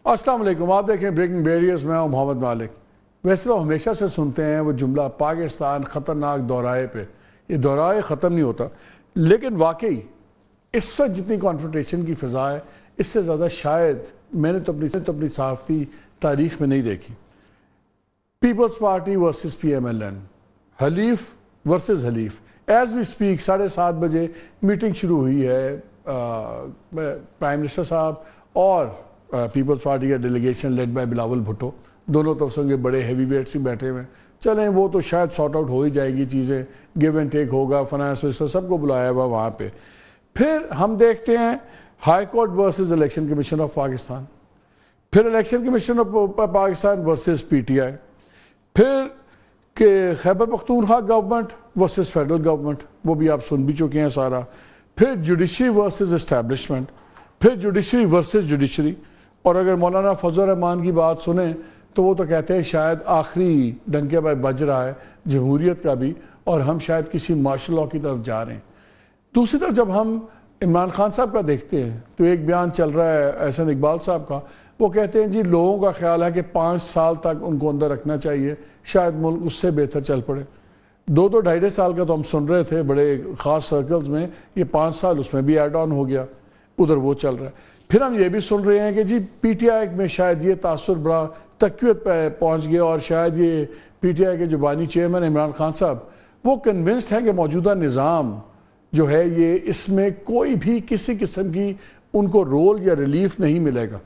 السلام علیکم، آپ دیکھیں بریکنگ بیریئرز، میں ہوں محمد مالک۔ ویسے تو ہمیشہ سے سنتے ہیں وہ جملہ پاکستان خطرناک دورائے پہ، یہ دورائے ختم نہیں ہوتا، لیکن واقعی اس وقت جتنی کانفرنٹیشن کی فضا ہے اس سے زیادہ شاید میں نے تو اپنی صحافتی تاریخ میں نہیں دیکھی۔ People's Party versus P M L N, حلیف ورسز حلیف۔ ایز وی سپیک 7:30 بجے میٹنگ شروع ہوئی ہے، پرائم منسٹر صاحب اور پیپلز پارٹی کا delegation led by Bilawal Bhutto, دونوں طرف کے بڑے ہیوی ویٹس بھی بیٹھے ہوئے ہیں۔ چلیں وہ تو شاید سارٹ آؤٹ ہو ہی جائے گی چیزیں، گیو اینڈ ٹیک ہوگا، فائنانس منسٹر سب کو بلایا ہوا وہاں پہ۔ پھر ہم دیکھتے ہیں high court versus election commission of Pakistan, پھر election commission of Pakistan versus P T I, پھر کہ Khyber Pakhtunkhwa government versus federal government, وہ بھی آپ سن بھی چکے ہیں سارا، پھر جوڈیشری ورسز اسٹیبلشمنٹ، پھر جوڈیشری ورسز جوڈیشری۔ اور اگر مولانا فضل الرحمان کی بات سنیں تو وہ تو کہتے ہیں شاید آخری ڈنکے پہ بج رہا ہے جمہوریت کا بھی، اور ہم شاید کسی مارشل لاء کی طرف جا رہے ہیں۔ دوسری طرف جب ہم عمران خان صاحب کا دیکھتے ہیں تو ایک بیان چل رہا ہے احسن اقبال صاحب کا، وہ کہتے ہیں جی لوگوں کا خیال ہے کہ 5 سال تک ان کو اندر رکھنا چاہیے، شاید ملک اس سے بہتر چل پڑے۔ 2-2.5 سال کا تو ہم سن رہے تھے بڑے خاص سرکلز میں، یہ 5 سال اس میں بھی ایڈ آن ہو گیا، ادھر وہ چل رہا ہے۔ پھر ہم یہ بھی سن رہے ہیں کہ جی پی ٹی آئی میں شاید یہ تاثر بڑا تقویت پہ پہنچ گیا، اور شاید یہ پی ٹی آئی کے جو بانی چیئرمین عمران خان صاحب وہ کنونسڈ ہیں کہ موجودہ نظام جو ہے یہ اس میں کوئی بھی کسی قسم کی ان کو رول یا ریلیف نہیں ملے گا،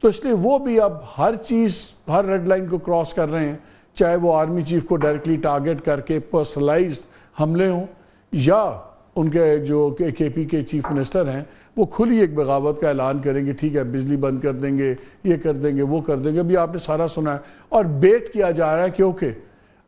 تو اس لیے وہ بھی اب ہر چیز ہر ریڈ لائن کو کراس کر رہے ہیں، چاہے وہ آرمی چیف کو ڈائریکٹلی ٹارگٹ کر کے پرسنلائزڈ حملے ہوں، یا ان کے جو کے پی کے چیف منسٹر ہیں وہ کھلی ایک بغاوت کا اعلان کریں گے، ٹھیک ہے بجلی بند کر دیں گے، یہ کر دیں گے، وہ کر دیں گے۔ ابھی آپ نے سارا سنا ہے اور بیٹ کیا جا رہا ہے، کیونکہ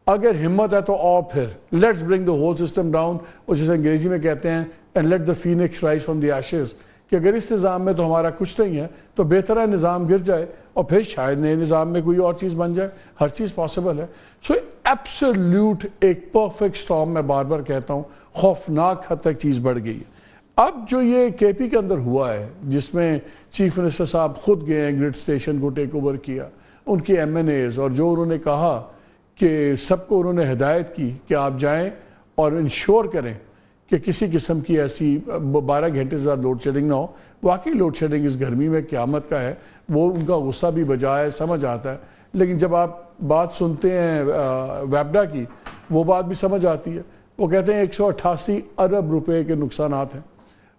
اگر ہمت ہے تو آؤ پھر let's bring the whole system down, اور جسے انگریزی میں کہتے ہیں and let the Phoenix rise from the Ashes, کہ اگر اس نظام میں تو ہمارا کچھ نہیں ہے تو بہتر ہے نظام گر جائے اور پھر شاید نئے نظام میں کوئی اور چیز بن جائے، ہر چیز پاسبل ہے۔ سو ایبسلیوٹ ایک پرفیکٹ سٹارم، میں بار بار کہتا ہوں، خوفناک حد تک چیز بڑھ گئی ہے۔ اب جو یہ کے پی کے اندر ہوا ہے جس میں چیف منسٹر صاحب خود گئے ہیں گرڈ اسٹیشن کو ٹیک اوور کیا، ان کے ایم این ایز، اور جو انہوں نے کہا کہ سب کو انہوں نے ہدایت کی کہ آپ جائیں اور انشور کریں کہ کسی قسم کی ایسی 12 گھنٹے سے زیادہ لوڈ شیڈنگ نہ ہو۔ واقعی لوڈ شیڈنگ اس گرمی میں قیامت کا ہے، وہ ان کا غصہ بھی بجا ہے، سمجھ آتا ہے، لیکن جب آپ بات سنتے ہیں ویبڈا کی وہ بات بھی سمجھ آتی ہے۔ وہ کہتے ہیں 188 ارب روپے کے نقصانات ہیں۔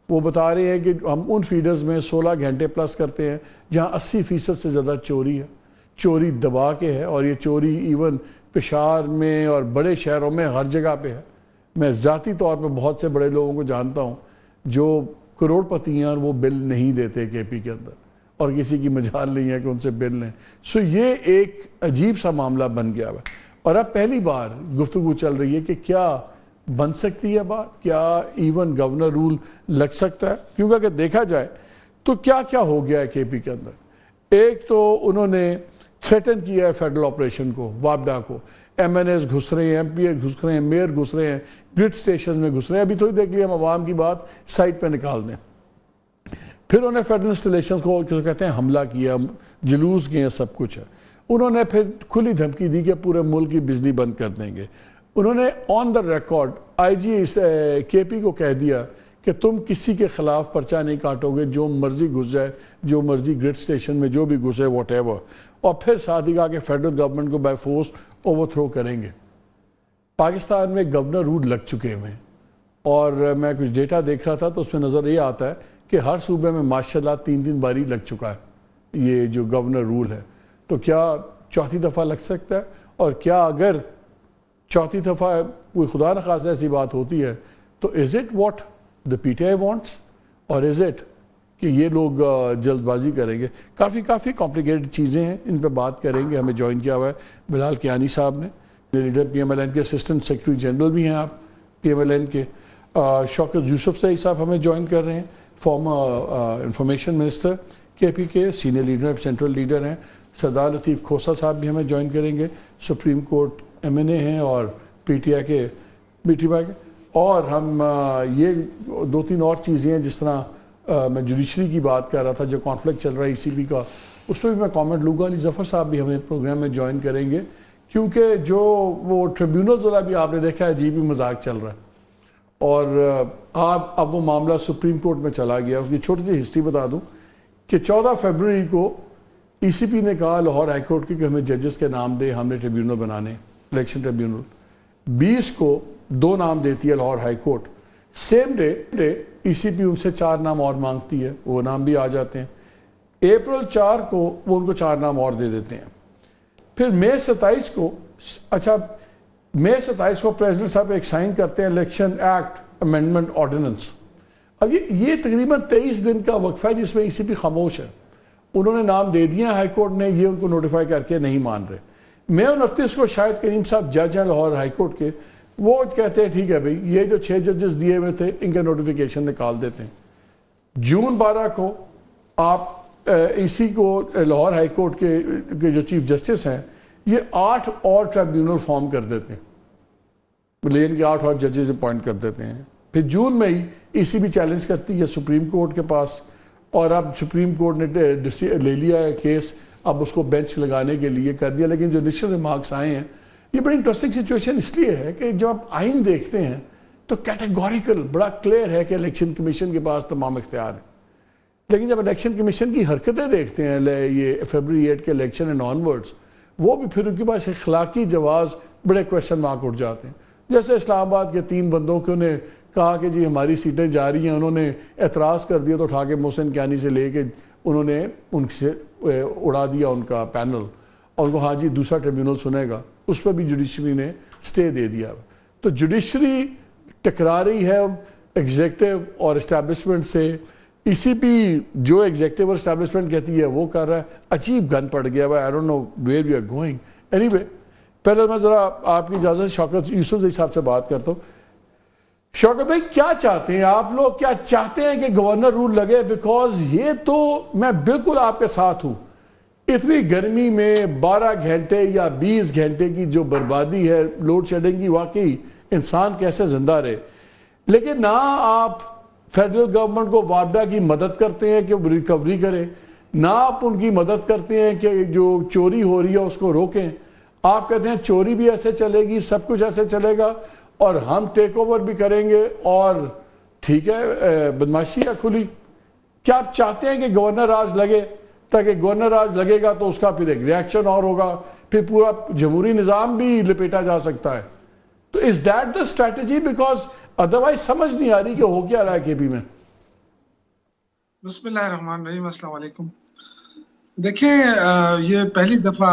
وہ بتا رہے ہیں کہ ہم ان فیڈرز میں 16 گھنٹے پلس کرتے ہیں جہاں 80% سے زیادہ چوری ہے، چوری دبا کے ہے، اور یہ چوری ایون پشاور میں اور بڑے شہروں میں ہر جگہ پہ ہے۔ میں ذاتی طور پہ بہت سے بڑے لوگوں کو جانتا ہوں جو کروڑ پتی ہیں اور وہ بل نہیں دیتے کے پی کے اندر، اور کسی کی مجال نہیں ہے کہ ان سے بل لیں۔ سو یہ ایک عجیب سا معاملہ بن گیا ہے، اور اب پہلی بار گفتگو چل رہی ہے کہ کیا بن سکتی ہے بات، کیا ایون گورنر رول لگ سکتا ہے، کیونکہ اگر دیکھا جائے تو کیا کیا ہو گیا ہے کے پی کے اندر۔ ایک تو انہوں نے تھریٹن کیا ہے فیڈرل آپریشن کو، وابڈا کو، ایم این ایز گھس رہے ہیں، ایم پی اے گھس رہے ہیں، میئر گھس رہے ہیں، گرڈ سٹیشنز میں گھس رہے ہیں۔ ابھی تو ہی دیکھ لیا ہم عوام کی بات سائٹ پہ نکال دیں۔ پھر انہوں نے فیڈرل انسٹالیشنز کو کہتے ہیں حملہ کیا، جلوس کیے، سب کچھ ہے۔ انہوں نے پھر کھلی دھمکی دی کہ پورے ملک کی بجلی بند کر دیں گے۔ انہوں نے آن دا ریکارڈ آئی جی کے پی کو کہہ دیا کہ تم کسی کے خلاف پرچہ نہیں کاٹو گے، جو مرضی گھس جائے، جو مرضی گرڈ سٹیشن میں جو بھی گھسے واٹ ایور، اور پھر ساتھ ہی کہا کہ فیڈرل گورنمنٹ کو بائی فورس اوور تھرو کریں گے۔ پاکستان میں گورنر رول لگ چکے ہیں، اور میں کچھ ڈیٹا دیکھ رہا تھا تو اس میں نظر یہ آتا ہے کہ ہر صوبے میں ماشاءاللہ 3 باری لگ چکا ہے یہ جو گورنر رول ہے۔ تو کیا چوتھی دفعہ لگ سکتا ہے؟ اور کیا اگر چوتھی دفعہ کوئی خدا نخواستہ ایسی بات ہوتی ہے تو is it what the P T I wants, اور از اٹ کہ یہ لوگ جلد بازی کریں گے؟ کافی کمپلیکیٹڈ چیزیں ہیں، ان پہ بات کریں گے۔ ہمیں جوائن کیا ہوا ہے بلال کیانی صاحب نے، leader P M L N کے، اسسٹنٹ سیکرٹری جنرل بھی ہیں آپ پی ایم ایل این کے۔ شوکت یوسف صاحب صاحب ہمیں جوائن کر رہے ہیں، فارمر انفارمیشن منسٹر کے پی کے، سینئر لیڈر سینٹرل لیڈر ہیں۔ سردار لطیف کھوسہ صاحب بھی ہمیں جوائن کریں گے، سپریم کورٹ ایم این اے ہیں اور پی ٹی آئی کے اور ہم یہ 2-3 اور چیزیں ہیں، جس طرح میں جوڈیشری کی بات کر رہا تھا، جو کانفلکٹ چل رہا ہے ای سی بی کا اس پہ بھی میں کامنٹ لوں گا. علی ظفر صاحب بھی ہمیں پروگرام میں جوائن کریں گے, کیونکہ جو وہ ٹریبیونلز والا بھی آپ نے دیکھا ہے عجیب ہی مذاق چل رہا ہے, اور اب وہ معاملہ سپریم کورٹ میں چلا گیا. اس کی چھوٹی سی ہسٹری بتا دوں کہ 14 فروری کو ای سی پی نے کہا لاہور ہائی کورٹ کی کہ ہمیں ججز کے نام دے, ہم نے ٹریبیونل بنانے, الیکشن ٹریبیونل. 20 کو 2 نام دیتی ہے Lahore high court. Same day E C P ان سے 4 نام اور مانگتی ہے, وہ نام بھی آ جاتے ہیں. اپریل 4 کو وہ ان کو 4 نام اور دے دیتے ہیں. پھر مئی 27 کو, اچھا مئی 27 کو پریزیڈنٹ صاحب ایک سائن کرتے ہیں الیکشن ایکٹ امینڈمنٹ آرڈیننس. اب یہ تقریباً 23 دن کا وقفہ ہے جس میں ای سی پی خاموش ہے. انہوں نے نام دے دیا ہائی کورٹ نے, یہ ان کو نوٹیفائی کر کے نہیں مان رہے. مئی 29 کو شاہد کریم صاحب جج ہیں لاہور ہائی کورٹ کے, وہ کہتے ہیں ٹھیک ہے بھئی یہ جو 6 ججز دیے ہوئے تھے ان کا نوٹیفیکیشن نکال دیتے ہیں. جون 12 کو آپ اسی کو لاہور ہائی کورٹ کے جو چیف جسٹس ہیں یہ 8 اور ٹریبیونل فارم کر دیتے ہیں, لیکن کے 8 اور ججز اپوائنٹ کر دیتے ہیں. پھر جون میں ہی ای سی بھی چیلنج کرتی ہے سپریم کورٹ کے پاس, اور اب سپریم کورٹ نے لے لیا ہے کیس, اب اس کو بینچ لگانے کے لیے کر دیا. لیکن جو انیشل ریمارکس آئے ہیں, یہ بڑی انٹرسٹنگ سچویشن اس لیے ہے کہ جب آپ آئین دیکھتے ہیں تو کیٹیگوریکل بڑا کلیئر ہے کہ الیکشن کمیشن کے پاس تمام اختیار ہیں. لیکن جب الیکشن کمیشن کی حرکتیں دیکھتے ہیں یہ فیبرری 8 کے الیکشن اینڈ آن ورڈز, وہ بھی پھر ان کے پاس اخلاقی جواز بڑے کویشچن مارک اٹھ جاتے ہیں. جیسے اسلام آباد کے 3 بندوں کو نے کہا کہ جی ہماری سیٹیں جا رہی ہیں, انہوں نے اعتراض کر دیا تو اٹھا کے محسن کیانی سے لے کے انہوں نے ان سے اڑا دیا ان کا پینل, اور ان کو ہاں جی دوسرا ٹریبیونل سنے گا. اس پر بھی جوڈیشری نے سٹے دے دیا. تو جوڈیشری ٹکرا رہی ہے ایگزیکٹو اور اسٹیبلشمنٹ سے. ای سی پی جو ایگزیکٹو اور اسٹیبلشمنٹ کہتی ہے وہ کر رہا ہے. عجیب گن پڑ گیا ہے, I don't know where we are going. Anyway, پہلے میں ذرا آپ کی اجازت شوکت یوسف زئی صاحب سے بات کرتا ہوں. شوکت بھائی کیا چاہتے ہیں آپ لوگ, کیا چاہتے ہیں کہ گورنر رول لگے؟ بیکاز یہ تو میں بالکل آپ کے ساتھ ہوں. اتنی گرمی میں 12 گھنٹے یا 20 گھنٹے کی جو بربادی ہے لوڈ شیڈنگ کی, واقعی انسان کیسے زندہ رہے. لیکن نہ آپ فیڈرل گورنمنٹ کو وابڈا کی مدد کرتے ہیں کہ وہ ریکوری کرے, نہ آپ ان کی مدد کرتے ہیں کہ جو چوری ہو رہی ہے اس کو روکیں. آپ کہتے ہیں چوری بھی ایسے چلے گی, سب کچھ ایسے چلے گا, اور ہم ٹیک اوور بھی کریں گے, اور ٹھیک ہے بدماشی ہے کھلی. کیا آپ چاہتے ہیں کہ گورنر راج لگے؟ تاکہ گورنر راج لگے گا تو اس کا پھر ایک ریاکشن اور ہوگا, پھر پورا جمہوری نظام بھی لپیٹا جا سکتا ہے. تو is that the strategy? Because otherwise سمجھ نہیں آ رہی کہ ہو کیا رہا ہے کے پی میں. بسم اللہ الرحمن الرحیم. السلام علیکم. دیکھیں یہ پہلی دفعہ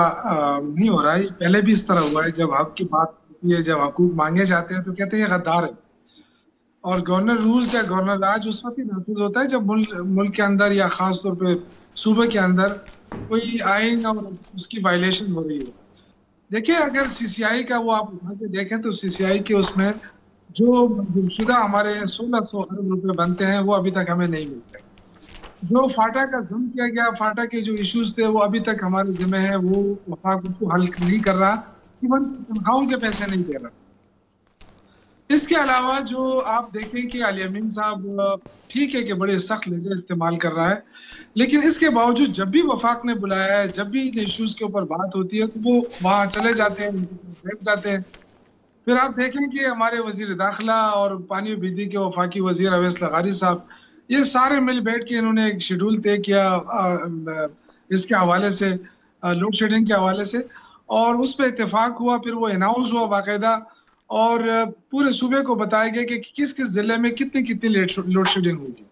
نہیں ہو رہا ہے, پہلے بھی اس طرح ہوا ہے. جب حق کی بات ہوتی ہے, جب حقوق مانگے جاتے ہیں تو کہتے ہیں یہ غدار ہے. اور گورنر رولز یا گورنر راج اس وقت ہی محفوظ ہوتا ہے جب ملک کے اندر یا خاص طور پہ صوبے کے اندر کوئی آئین اور اس کی وائلیشن ہو رہی ہو. دیکھیں اگر سی سی آئی کا وہ آپ اٹھا کے دیکھیں تو سی سی آئی کے اس میں جو منظور شدہ ہمارے 1600 ارب روپے بنتے ہیں وہ ابھی تک ہمیں نہیں ملتے. جو فاٹا کا ضم کیا گیا, فاٹا کے جو ایشوز تھے وہ ابھی تک ہمارے ذمہ ہیں, وہ وفاق اس کو حل نہیں کر رہا, ایون تنخواہوں کے پیسے نہیں دے رہا. اس کے علاوہ جو آپ دیکھیں کہ علی امین صاحب ٹھیک ہے کہ بڑے سخت لہجے استعمال کر رہا ہے, لیکن اس کے باوجود جب بھی وفاق نے بلایا ہے, جب بھی ان ایشوز کے اوپر بات ہوتی ہے تو وہ وہاں چلے جاتے ہیں, بیٹھ جاتے ہیں. پھر آپ دیکھیں کہ ہمارے وزیر داخلہ اور پانی و بجلی کے وفاقی وزیر اویس لغاری صاحب, یہ سارے مل بیٹھ کے انہوں نے ایک شیڈول طے کیا اس کے حوالے سے, لوڈ شیڈنگ کے حوالے سے, اور اس پہ اتفاق ہوا. پھر وہ اناؤنس ہوا باقاعدہ, اور پورے صوبے کو بتایا گیا کہ کس کس ضلع میں کتنی لوڈ شیڈنگ ہوگی.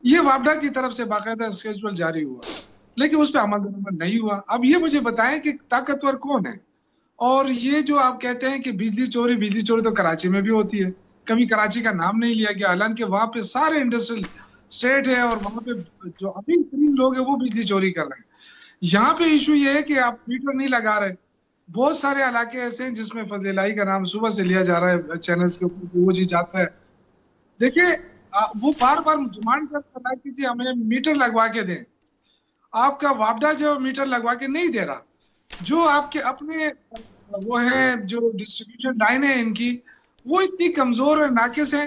یہ وابڈا کی طرف سے باقاعدہ اسکیجول جاری ہوا, لیکن اس پہ عمل درآمد نہیں ہوا. اب یہ مجھے بتائیں کہ طاقتور کون ہے؟ اور یہ جو آپ کہتے ہیں کہ بجلی چوری تو کراچی میں بھی ہوتی ہے, کبھی کراچی کا نام نہیں لیا گیا, حالانکہ وہاں پہ سارے انڈسٹریل اسٹیٹ ہے اور وہاں پہ جو امیر ترین لوگ ہیں وہ بجلی چوری کر رہے ہیں. یہاں پہ ایشو یہ ہے کہ آپ میٹر نہیں لگا رہے. بہت سارے علاقے ایسے ہیں جس میں فضل الہی کا نام صبح سے لیا جا رہا ہے چینلز کے اوپر, وہ جی جاتا ہے. دیکھیں وہ بار بار ڈیمانڈ کرتا ہے کہ جی ہمیں میٹر لگوا کے دیں. آپ کا وابڈا جو میٹر لگوا کے نہیں دے رہا, جو آپ کے اپنے وہ ہیں جو ڈسٹریبیوشن لائن ہے ان کی, وہ اتنی کمزور اور ناقص ہیں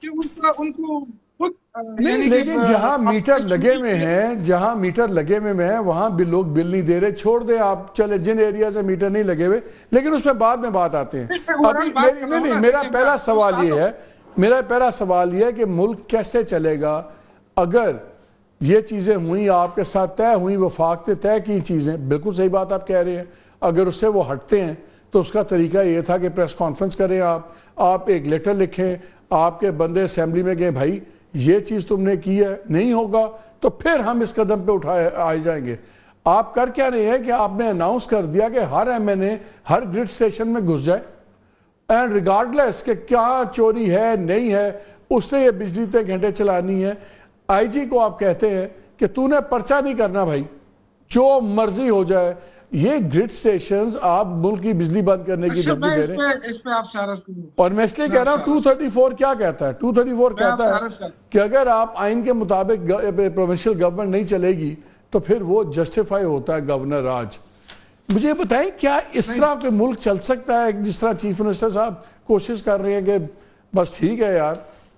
کہ ان کو خود نہیں لیکن جہاں میٹر لگے ہوئے ہیں، جہاں میٹر لگے ہوئے ہیں وہاں بھی لوگ بل نہیں دے رہے. چھوڑ دیں آپ، چلے جن ایریا سے میٹر نہیں لگے ہوئے، لیکن اس میں بعد میں بات آتے ہیں. ابھی نہیں، میرا پہلا سوال یہ ہے کہ ملک کیسے چلے گا اگر یہ چیزیں ہوئیں آپ کے ساتھ طے ہوئیں، وفاق پہ طے کی چیزیں. بالکل صحیح بات آپ کہہ رہے ہیں. اگر اس سے وہ ہٹتے ہیں تو اس کا طریقہ یہ تھا کہ پریس کانفرنس کریں، آپ ایک لیٹر لکھیں، آپ کے بندے اسمبلی میں گئے، بھائی یہ چیز تم نے کی ہے، نہیں ہوگا تو پھر ہم اس قدم پہ آئے جائیں گے. آپ کر کیا رہے ہیں کہ آپ نے اناؤنس کر دیا کہ ہر ایم این اے ہر گرڈ سٹیشن میں گھس جائے، اینڈ ریگارڈلیس کہ کیا چوری ہے نہیں ہے، اس نے یہ بجلی تے گھنٹے چلانی ہے. آئی جی کو آپ کہتے ہیں کہ تو نے پرچہ نہیں کرنا بھائی، جو مرضی ہو جائے. یہ گرڈ سٹیشنز آپ ملک کی بجلی بند کرنے کی دھمکی دے رہے ہیں. اس پہ آپ شارس کریں. اور میں اس لیے کہہ رہا ہوں 234 کیا کہتا ہے؟ 234 کہتا ہے کہ اگر آپ آئین کے مطابق پروونشل گورنمنٹ نہیں چلے گی تو پھر وہ جسٹیفائی ہوتا ہے گورنر راج. مجھے بتائیں کیا اس طرح پہ ملک چل سکتا ہے جس طرح چیف منسٹر صاحب کوشش کر رہے ہیں کہ بس ٹھیک ہے یار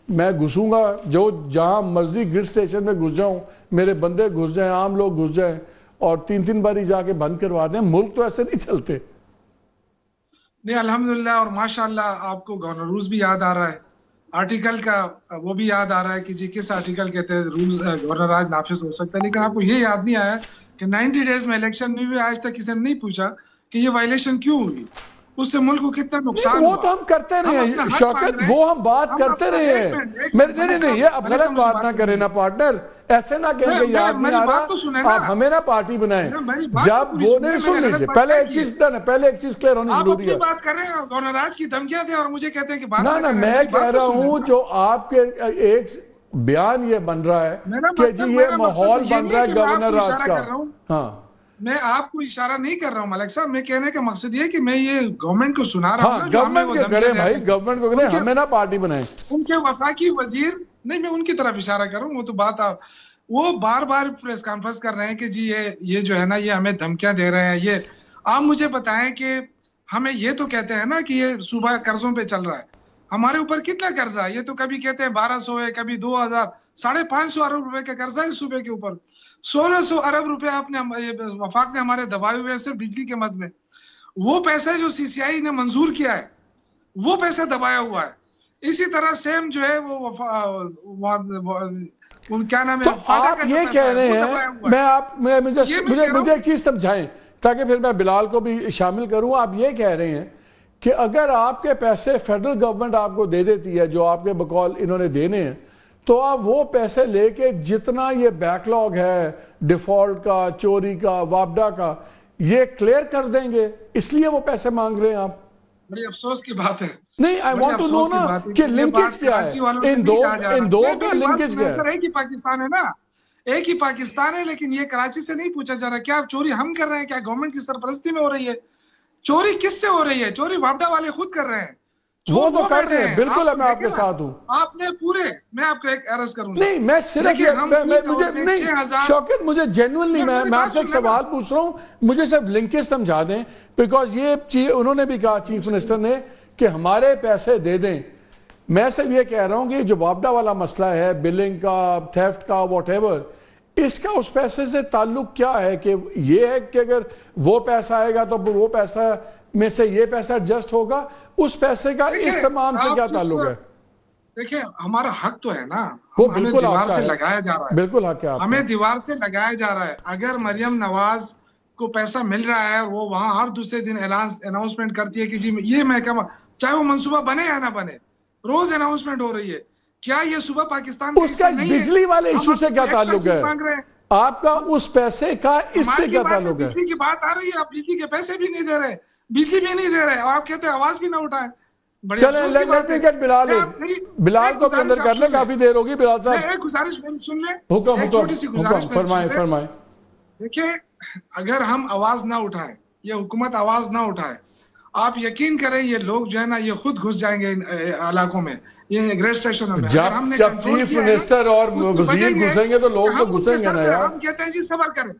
میں گھسوں گا، جو جہاں مرضی گرڈ سٹیشن میں گھس جاؤں، میرے بندے گھس جائیں، عام لوگ گھس جائیں اور 3 باری جا کے بند کروا دیں. ملک تو ایسے نہیں چلتے. نہیں الحمدللہ، اور ماشاءاللہ آپ کو گورنر رولز بھی یاد آ رہا ہے، آرٹیکل کا وہ بھی یاد آ رہا ہے کہ جی کس آرٹیکل کے تحت رولز گورنر راج نافذ ہو سکتا ہے. لیکن آپ کو یہ یاد نہیں آیا کہ 90 ڈیز میں الیکشن میں بھی آج تک کسی نے نہیں پوچھا کہ یہ وائلیشن کیوں ہوئی، اس سے ملک کو کتنا نقصان ہوا. وہ تو ہم کرتے رہے ہیں شوکت، وہ ہم بات کرتے رہے ہیں. نہیں یہ اب غلط بات نہ کریں نا پارٹنر، ایسے نہ کہیں کہ یاد نہیں آ رہا، آپ ہمیں نہ پارٹی بنائیں. جب وہ نہیں سن لیجئے، پہلے ایک چیز کلیئر ہونی ضروری ہے. آپ بات کر رہے ہیں گورنر راج کی دھمکیاں دیں اور مجھے کہتے ہیں کہ بات نہ میں کہہ رہا ہوں جو آپ کے ایک بیان یہ بن رہا ہے کہ جی یہ ماحول بن رہا ہے گورنر راج کا. ہاں میں آپ کو اشارہ نہیں کر رہا ہوں ملک صاحب، میں کہنے کا مقصد یہ کہ میں یہ گورنمنٹ کو سنا رہا ہوں. ہاں گورنمنٹ کو کریں بھائی، گورنمنٹ کو کریں، ہمیں نہ پارٹی بنائیں. ان کے وفاقی وزیر نہیں، میں ان کی طرف اشارہ کروں، وہ تو بات وہ بار بار پریس کانفرنس کر رہے ہیں کہ جی یہ جو ہے نا یہ ہمیں دھمکیاں دے رہے ہیں. یہ آپ مجھے بتائیں کہ ہمیں یہ تو کہتے ہیں نا کہ یہ صوبہ قرضوں پہ چل رہا ہے، ہمارے اوپر کتنا قرضہ ہے؟ یہ تو کبھی کہتے ہیں 1200 ہے، کبھی 2000، 550 ارب روپے کا قرضہ ہے صوبے کے اوپر. 1600 ارب روپے آپ نے وفاق نے ہمارے دبائے ہوئے صرف بجلی کے مد میں. وہ پیسے جو سی سی آئی نے منظور کیا ہے وہ پیسہ دبایا ہوا ہے. اسی طرح سیم جو ہے وہ کیا نام ہے، آپ یہ کہہ رہے ہیں، مجھے ایک چیز سمجھائیں تاکہ پھر میں بلال کو بھی شامل کروں. آپ یہ کہہ رہے ہیں کہ اگر آپ کے پیسے فیڈرل گورنمنٹ آپ کو دے دیتی ہے جو آپ کے بقول انہوں نے دینے ہیں، تو آپ وہ پیسے لے کے جتنا یہ بیک لاگ ہے ڈیفالٹ کا، چوری کا، وابڈا کا، یہ کلیئر کر دیں گے، اس لیے وہ پیسے مانگ رہے ہیں آپ. بڑی افسوس کی بات ہے. نہیں آئی وانٹ ٹو نو نا کہ لنکیج کیا ہے ان دو کا لنکیج کیا ہے. ایک ہی پاکستان ہے نا، ایک ہی پاکستان ہے، لیکن یہ کراچی سے نہیں پوچھا جا رہا کیا چوری ہم کر رہے ہیں، کیا گورنمنٹ کی سرپرستی میں ہو رہی ہے. چوری کس سے ہو رہی ہے؟ چوری وابڈا والے خود کر رہے ہیں. وہ تو کر رہے ہیں، بالکل میں آپ کے ساتھ ہوں. آپ نے پورے، میں آپ کو ایک عرض کروں، نہیں میں صرف شوکت مجھے جینوئنلی میں آپ سے ایک سوال پوچھ رہا ہوں، مجھے صرف لنکیج سمجھا دیں، بیکاز یہ چیز انہوں نے بھی کہا چیف منسٹر نے کہ ہمارے پیسے دے دیں. میں صرف یہ کہہ رہا ہوں کہ جو وابڈا والا مسئلہ ہے، بلنگ کا، تھیفٹ کا، واٹ ایور، اس کا اس پیسے سے تعلق کیا ہے؟ کہ یہ ہے کہ اگر وہ پیسہ آئے گا تو وہ پیسہ میں سے یہ پیسہ ایڈجسٹ ہوگا، اس پیسے کا اس تمام سے کیا تعلق ہے؟ دیکھیں ہمارا حق تو ہے نا، ہمیں دیوار سے لگایا جا رہا ہے. بالکل حق ہے، ہمیں دیوار سے لگایا جا رہا ہے. اگر مریم نواز کو پیسہ مل رہا ہے، وہ وہاں ہر دوسرے دن اناؤنسمنٹ کرتی ہے کہ جی یہ محکمہ، چاہے وہ منصوبہ بنے یا نہ بنے، روز اناؤنسمنٹ ہو رہی ہے. کیا یہ صوبہ پاکستان اس کا بجلی والے ایشو سے کیا تعلق ہے؟ آپ کا اس پیسے کا اس سے کیا تعلق ہے؟ بجلی کی بات آ رہی ہے، آپ بجلی کے پیسے بھی نہیں دے رہے، بجلی بھی نہیں دے رہے، اور آپ کہتے ہیں آواز بھی نہ اٹھائیں. چلیں بلال کو بھی اندر کر لیں، کافی دیر ہوگی. بلال صاحب ایک گزارش سن لیں، حکم چھوٹی سی گزارش فرمائیں. دیکھیں اگر ہم آواز نہ اٹھائیں، یہ حکومت آواز نہ اٹھائے، آپ یقین کریں یہ لوگ جو ہے نا یہ خود گھس جائیں گے علاقوں میں، یہ گریڈ اسٹیشنوں میں. جب چیف منسٹر اور وزیر گھسیں گے تو لوگ تو گھسیں گے نا یار. ہم کہتے ہیں جی صبر کریں،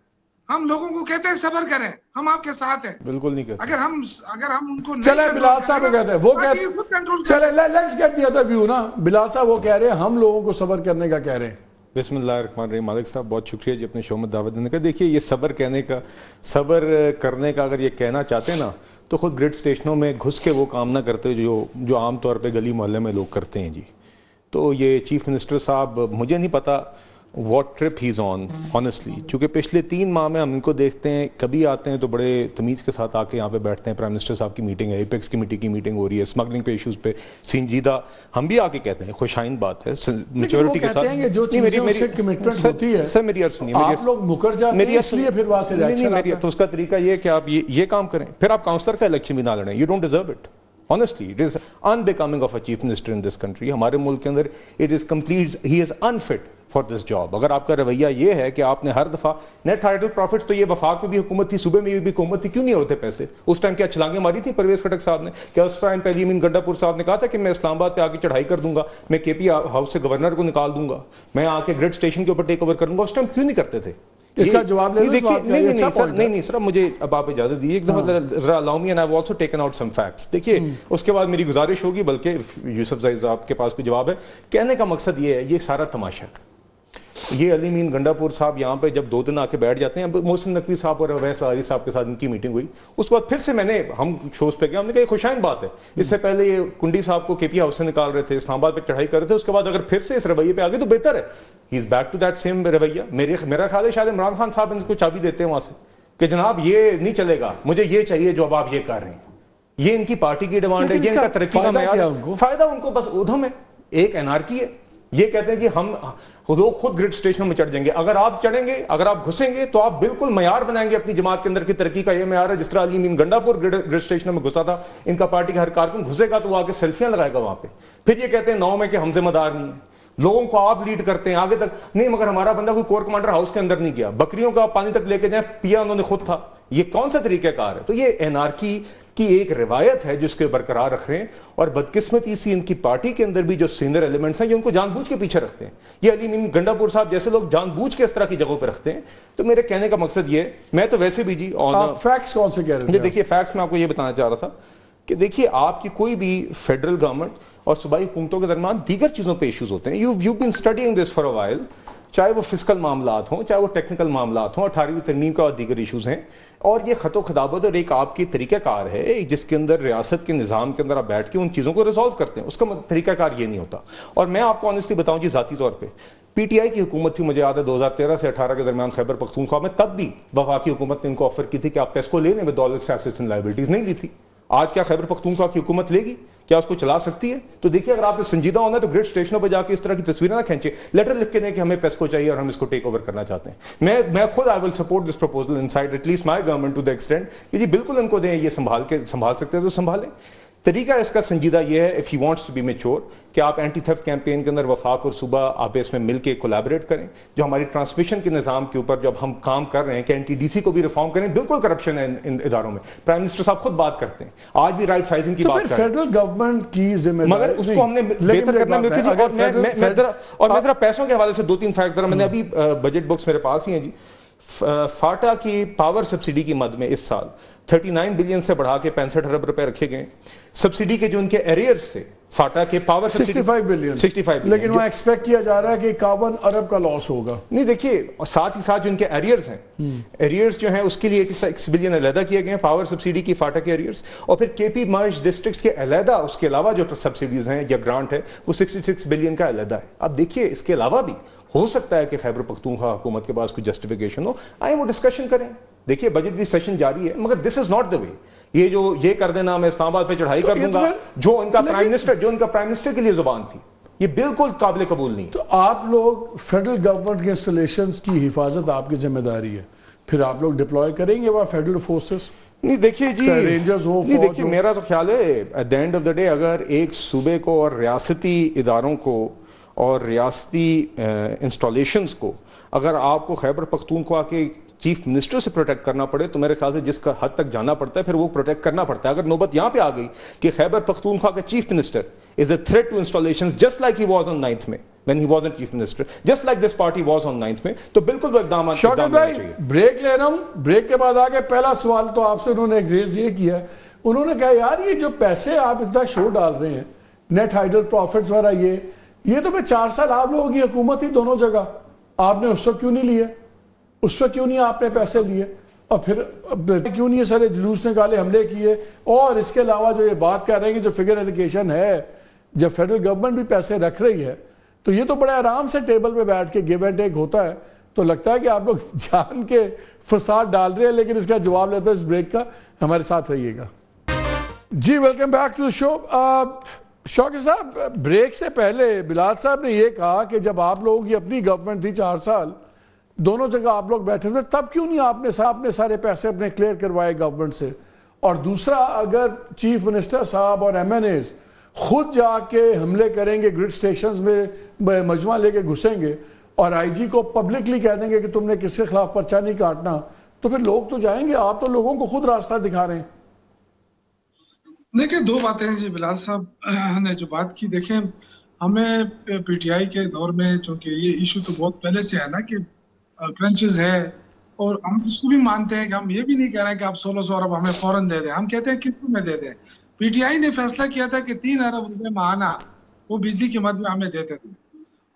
ہم لوگوں کو کہتے ہیں صبر کریں، ہم آپ کے ساتھ ہیں. بالکل نہیں کہتے. اگر ہم ان کو چلے بلال صاحب کہتے ہیں وہ چلے let's get the other view نا. بلال صاحب وہ کہہ رہے ہیں ہم لوگوں کو صبر کرنے کا کہہ رہے ہیں. بسم اللہ الرحمن الرحیم. مالک صاحب بہت شکریہ جی اپنے شو میں دعوت دینے کا. دیکھیے یہ صبر کہنے کا، صبر کرنے کا اگر یہ کہنا چاہتے ہیں نا تو خود گریڈ اسٹیشنوں میں گھس کے وہ کام نہ کرتے جو عام طور پہ گلی محلے میں لوگ کرتے ہیں جی. تو یہ چیف منسٹر صاحب مجھے نہیں پتا what trip he is on honestly, کیونکہ پچھلے 3 ماہ میں ہم ان کو دیکھتے ہیں کبھی آتے ہیں تو بڑے تمیز کے ساتھ آ کے یہاں پہ بیٹھتے ہیں. پرائم منسٹر صاحب کی میٹنگ ہے، ایپیکس کمیٹی کی میٹنگ ہو رہی ہے، اسمگلنگ پہ ایشوز پہ سنجیدہ ہم بھی آ کے کہتے ہیں. خوش آئند بات ہے میچورٹی کے ساتھ. سر میری عرض سنیے، آپ لوگ مکر جاتے ہیں اس لیے پھر وہاں سے ریاکشن آتا ہے. تو اس کا طریقہ یہ ہے کہ آپ یہ کام کریں، پھر آپ کاؤنسلر کا الیکشن بھی نہ لڑیں. You don't deserve it. Honestly, it is unbecoming of a chief minister in this country. ہمارے ملک کے اندر it is complete, he is unfit for this job. اگر آپ کا رویہ یہ ہے کہ آپ نے ہر دفعہ نیٹ ٹائٹل پروفٹس تو یہ وفاق میں بھی حکومت تھی، صوبے میں بھی حکومت تھی، کیوں نہیں ہوتے پیسے؟ اس ٹائم کیا چھلانگیں ماری تھی پرویز خٹک صاحب نے؟ کیا اس ٹائم پہلی امین گنڈا پور صاحب نے کہا تھا کہ میں اسلام آباد پہ آ کے چڑھائی کر دوں گا، میں کے پی ہاؤس سے گورنر کو نکال دوں گا، میں آ کے گریڈ اسٹیشن کے اوپر ٹیک اوور کروں گا؟ اس ٹائم کیوں نہیں کرتے تھے؟ اس کا جواب لے لو. نہیں سر مجھے اب آپ اجازت دیجیے ایک دفعہ ذرا allow me and I've also taken out some facts. دیکھیے اس کے بعد میری گزارش ہوگی، بلکہ یوسف زائی صاحب کے پاس کوئی جواب ہے. کہنے کا مقصد یہ ہے، یہ سارا تماشا یہ علی امین گنڈا پور صاحب یہاں پہ جب 2 دن آ کے بیٹھ جاتے ہیں، محسن نقوی صاحب اور اویس عاری صاحب کے ساتھ ان کی میٹنگ ہوئی، اس کے بعد پھر سے ہم شوز پہ گئے، ہم نے کہا یہ خوشائند بات ہے. اس سے پہلے یہ کنڈی صاحب کو کے پی ہاؤس سے نکال رہے تھے، اسلام آباد پہ چڑھائی کر رہے تھے، اس کے بعد اگر پھر سے اس رویے پہ آگے تو بہتر ہے. ہی از بیک ٹو دیٹ سیم رویہ. میرا خیال ہے شاید عمران خان صاحب ان کو چابی دیتے ہیں وہاں سے کہ جناب یہ نہیں چلے گا، مجھے یہ چاہیے جو اب آپ یہ کر رہے ہیں. یہ ان کی پارٹی کی ڈیمانڈ ہے، یہ ان کا ترقی کا معیار ہے. فائدہ ان کو بس ادھم ہے، ایک انارکی ہے. یہ کہتے ہیں کہ ہم لوگ خود گریڈ اسٹیشن میں چڑھ جائیں گے. اگر آپ چڑھیں گے، اگر آپ گھسیں گے تو آپ بالکل معیار بنائیں گے اپنی جماعت کے اندر کی ترقی کا. یہ معیار ہے جس طرح علی امین گنڈا پور گریڈ اسٹیشن میں گھسا تھا، ان کا پارٹی کا ہر کارکن گھسے گا تو وہ آ کے سیلفیاں لگائے گا وہاں پہ. پھر یہ کہتے ہیں 9 میں کہ ہم ذمہ دار نہیں ہیں، لوگوں کو آپ لیڈ کرتے ہیں آگے تک نہیں، مگر ہمارا بندہ کوئی کور کمانڈر ہاؤس کے اندر نہیں گیا، بکریوں کا پانی تک لے کے جائیں پیا انہوں نے خود تھا. یہ کون سا طریقہ کار ہے؟ تو یہ انارکی کی ایک روایت ہے جس کے برقرار رکھ رہے ہیں. اور بدقسمتی سی ان کی پارٹی کے اندر بھی جو سینئر ایلیمنٹس ہیں یہ ان کو جان بوجھ کے پیچھے رکھتے ہیں. یہ علی امین گنڈا پور صاحب جیسے لوگ جان بوجھ کے اس طرح کی جگہوں پہ رکھتے ہیں. تو میرے کہنے کا مقصد یہ ہے، میں تو ویسے بھی جی فیکٹس کون سے کہہ رہے ہیں؟ دیکھیے فیکٹس میں آپ کو یہ بتانا چاہ رہا تھا کہ دیکھیے آپ کی کوئی بھی فیڈرل گورنمنٹ اور صوبائی حکومتوں کے درمیان دیگر چیزوں پہ ایشوز ہوتے ہیں. You been studying this for a while, چاہے وہ فسکل معاملات ہوں، چاہے وہ ٹیکنیکل معاملات ہوں، 18ویں ترمیم کا اور دیگر ایشوز ہیں. اور یہ خط و خطابت اور ایک آپ کی طریقہ کار ہے جس کے اندر ریاست کے نظام کے اندر آپ بیٹھ کے ان چیزوں کو ریزالو کرتے ہیں. اس کا طریقہ کار یہ نہیں ہوتا. اور میں آپ کو آنیسٹلی بتاؤں جی ذاتی طور پہ پی ٹی آئی کی حکومت تھی، مجھے یاد ہے 2013 سے 18 کے درمیان خیبر پختونخوا میں، تب بھی وفاقی حکومت نے ان کو آفر کی تھی کہ آپ پیسکو لے لیں with all its assets and liabilities. نہیں لی تھی. آج کیا خیبر پختونخوا کی حکومت لے گی؟ کیا اس کو چلا سکتی ہے؟ تو دیکھیے اگر آپ نے سنجیدہ ہونا ہے تو گریڈ اسٹیشنوں پہ جا کے اس طرح کی تصویریں نہ کھینچیں، لیٹر لکھ کے دیں کہ ہمیں پیسکو چاہیے اور ہم اس کو ٹیک اوور کرنا چاہتے ہیں. میں خود I will support this proposal inside at least my government to the extent کہ جی بالکل ان کو دیں، یہ سنبھال سکتے ہیں تو سنبھالیں. طریقہ اس کا سنجیدہ یہ ہے if he wants to be mature کہ آپ اینٹی تھیفٹ کیمپین کے اندر وفاق اور صوبہ آپ اس میں مل کے کولیبریٹ کریں. جو ہماری ٹرانسمیشن کے نظام کے اوپر جب ہم کام کر رہے ہیں کہ این ٹی ڈی سی کو بھی ریفارم کریں، بالکل کرپشن ہے ان اداروں میں. پرائم منسٹر صاحب خود بات کرتے ہیں، آج بھی رائٹ سائزنگ کی بات کرتے ہیں. فیڈرل گورنمنٹ کی ذمہ داری مگر اس کو ہم نے بہتر کرنا ملتی تھی. اور میں ذرا پیسوں کے حوالے سے 2-3 فیکٹ ذرا میں نے ابھی بجٹ بکس میرے پاس ہی ہیں جی. فاٹا کی پاور سبسڈی کی مد میں اس سال 39 بلین سے بڑھا کے 65 ارب روپے رکھے گئے. سبسڈی کے جو ان کے ایریئرز سے فاٹا کے پاور 65 بلین، لیکن وہاں ایکسپیکٹ کیا جا رہا ہے کہ 51 ارب کا لاس ہوگا. نہیں دیکھیے ساتھ ہی ساتھ جو ان کے ایریئرز ہیں، ایریئرز جو ہیں اس کے لیے 86 بلین علیحدہ کیے گئے ہیں پاور سبسڈی کی فاٹا کے ایریئرز. اور پھر کے پی مرج ڈسٹرکٹس کے علیحدہ اس کے علاوہ جو سبسڈیز ہیں یا گرانٹ ہے وہ 66 بلین کا علیحدہ ہے. اب دیکھیے اس کے علاوہ بھی ہو سکتا ہے کہ خیبر پختونخوا حکومت کے پاس کوئی جسٹیفیکیشن ہو، آئیں وہ ڈسکشن کریں. دیکھیے بجٹ بھی سیشن جاری ہے، مگر دس از ناٹ دا وے. یہ کر دینا میں اسلام آباد پہ چڑھائی کر دوں گا جو ان کا پرائم منسٹر کے لیے زبان تھی، یہ بالکل قابل قبول نہیں. تو آپ لوگ فیڈرل گورنمنٹ کے انسٹالیشنز کی حفاظت آپ کی ذمہ داری ہے، پھر آپ لوگ ڈپلوائے کریں گے وہاں فیڈرل فورسز؟ نہیں دیکھیے جی، رینجرز ہو، نہیں دیکھیے میرا تو خیال ہے at the end of the day اگر ایک صوبے کو اور ریاستی اداروں کو اور ریاستی انسٹالیشنز کو اگر آپ کو خیبر پختونخوا کے چیف منسٹر سے پروٹیکٹ کرنا پڑے تو میرے خیال سے جس کا حد تک جانا پڑتا ہے پھر وہ پروٹیکٹ کرنا پڑتا ہے. اگر نوبت یہاں پہ آ گئی کہ خیبر پختونخوا کا chief minister is a threat to installations just like he was on 9th May when he wasn't chief minister, just like this party was on 9th May, تو بالکل وہ اقدامات شوکت بھائی بریک لے رہا ہوں. بریک کے بعد آگے پہلا سوال تو آپ سے انہوں نے ریز یہ کیا ہے, انہوں نے کہا یار یہ جو پیسے آپ اتنا شو ڈال رہے ہیں نیٹ ہائیڈل پروفٹس وغیرہ یہ تو میں 4 سال آپ لوگوں کی حکومت تھی دونوں جگہ, آپ نے اس وقت کیوں نہیں لیے, اس وقت کیوں نہیں آپ نے پیسے لیے, اور پھر کیوں نہیں یہ سارے جلوس نکالے حملے کیے, اور اس کے علاوہ جو یہ بات کر رہے ہیں کہ جو فگر ایلیگیشن ہے جب فیڈرل گورنمنٹ بھی پیسے رکھ رہی ہے تو یہ تو بڑے آرام سے ٹیبل پہ بیٹھ کے گیو اینڈ ٹیک ہوتا ہے, تو لگتا ہے کہ آپ لوگ جان کے فساد ڈال رہے ہیں. لیکن اس کا جواب لیتے ہیں اس بریک کا, ہمارے ساتھ رہیے گا. جی ویلکم بیک ٹو شو. شوکت صاحب بریک سے پہلے بلال صاحب نے یہ کہا کہ جب آپ لوگوں کی اپنی گورنمنٹ تھی 4 سال دونوں جگہ آپ لوگ بیٹھے تھے, تب کیوں نہیں آپ نے سارے پیسے اپنے کلیئر کروائے گورنمنٹ سے. اور دوسرا, اگر چیف منسٹر صاحب اور ایم این ایز خود جا کے حملے کریں گے گریڈ سٹیشنز میں مجمع لے کے گھسیں گے اور آئی جی کو پبلکلی کہہ دیں گے کہ تم نے کس کے خلاف پرچہ نہیں کاٹنا, تو پھر لوگ تو جائیں گے. آپ تو لوگوں کو خود راستہ دکھا رہے ہیں. دیکھیں 2 باتیں ہیں جی بلال صاحب نے جو بات کی. دیکھیں ہمیں پی ٹی آئی کے دور میں چونکہ یہ ایشو تو بہت پہلے سے ہے نا کہ کرنچز ہے, اور ہم اس کو بھی مانتے ہیں کہ ہم یہ بھی نہیں کہہ رہے ہیں کہ آپ 1600 ارب ہمیں فوراً دے دیں, ہم کہتے ہیں کتنے میں دے دیں. پی ٹی آئی نے فیصلہ کیا تھا کہ 3 ارب روپے ماہانہ وہ بجلی کی مد میں ہمیں دیتے تھے,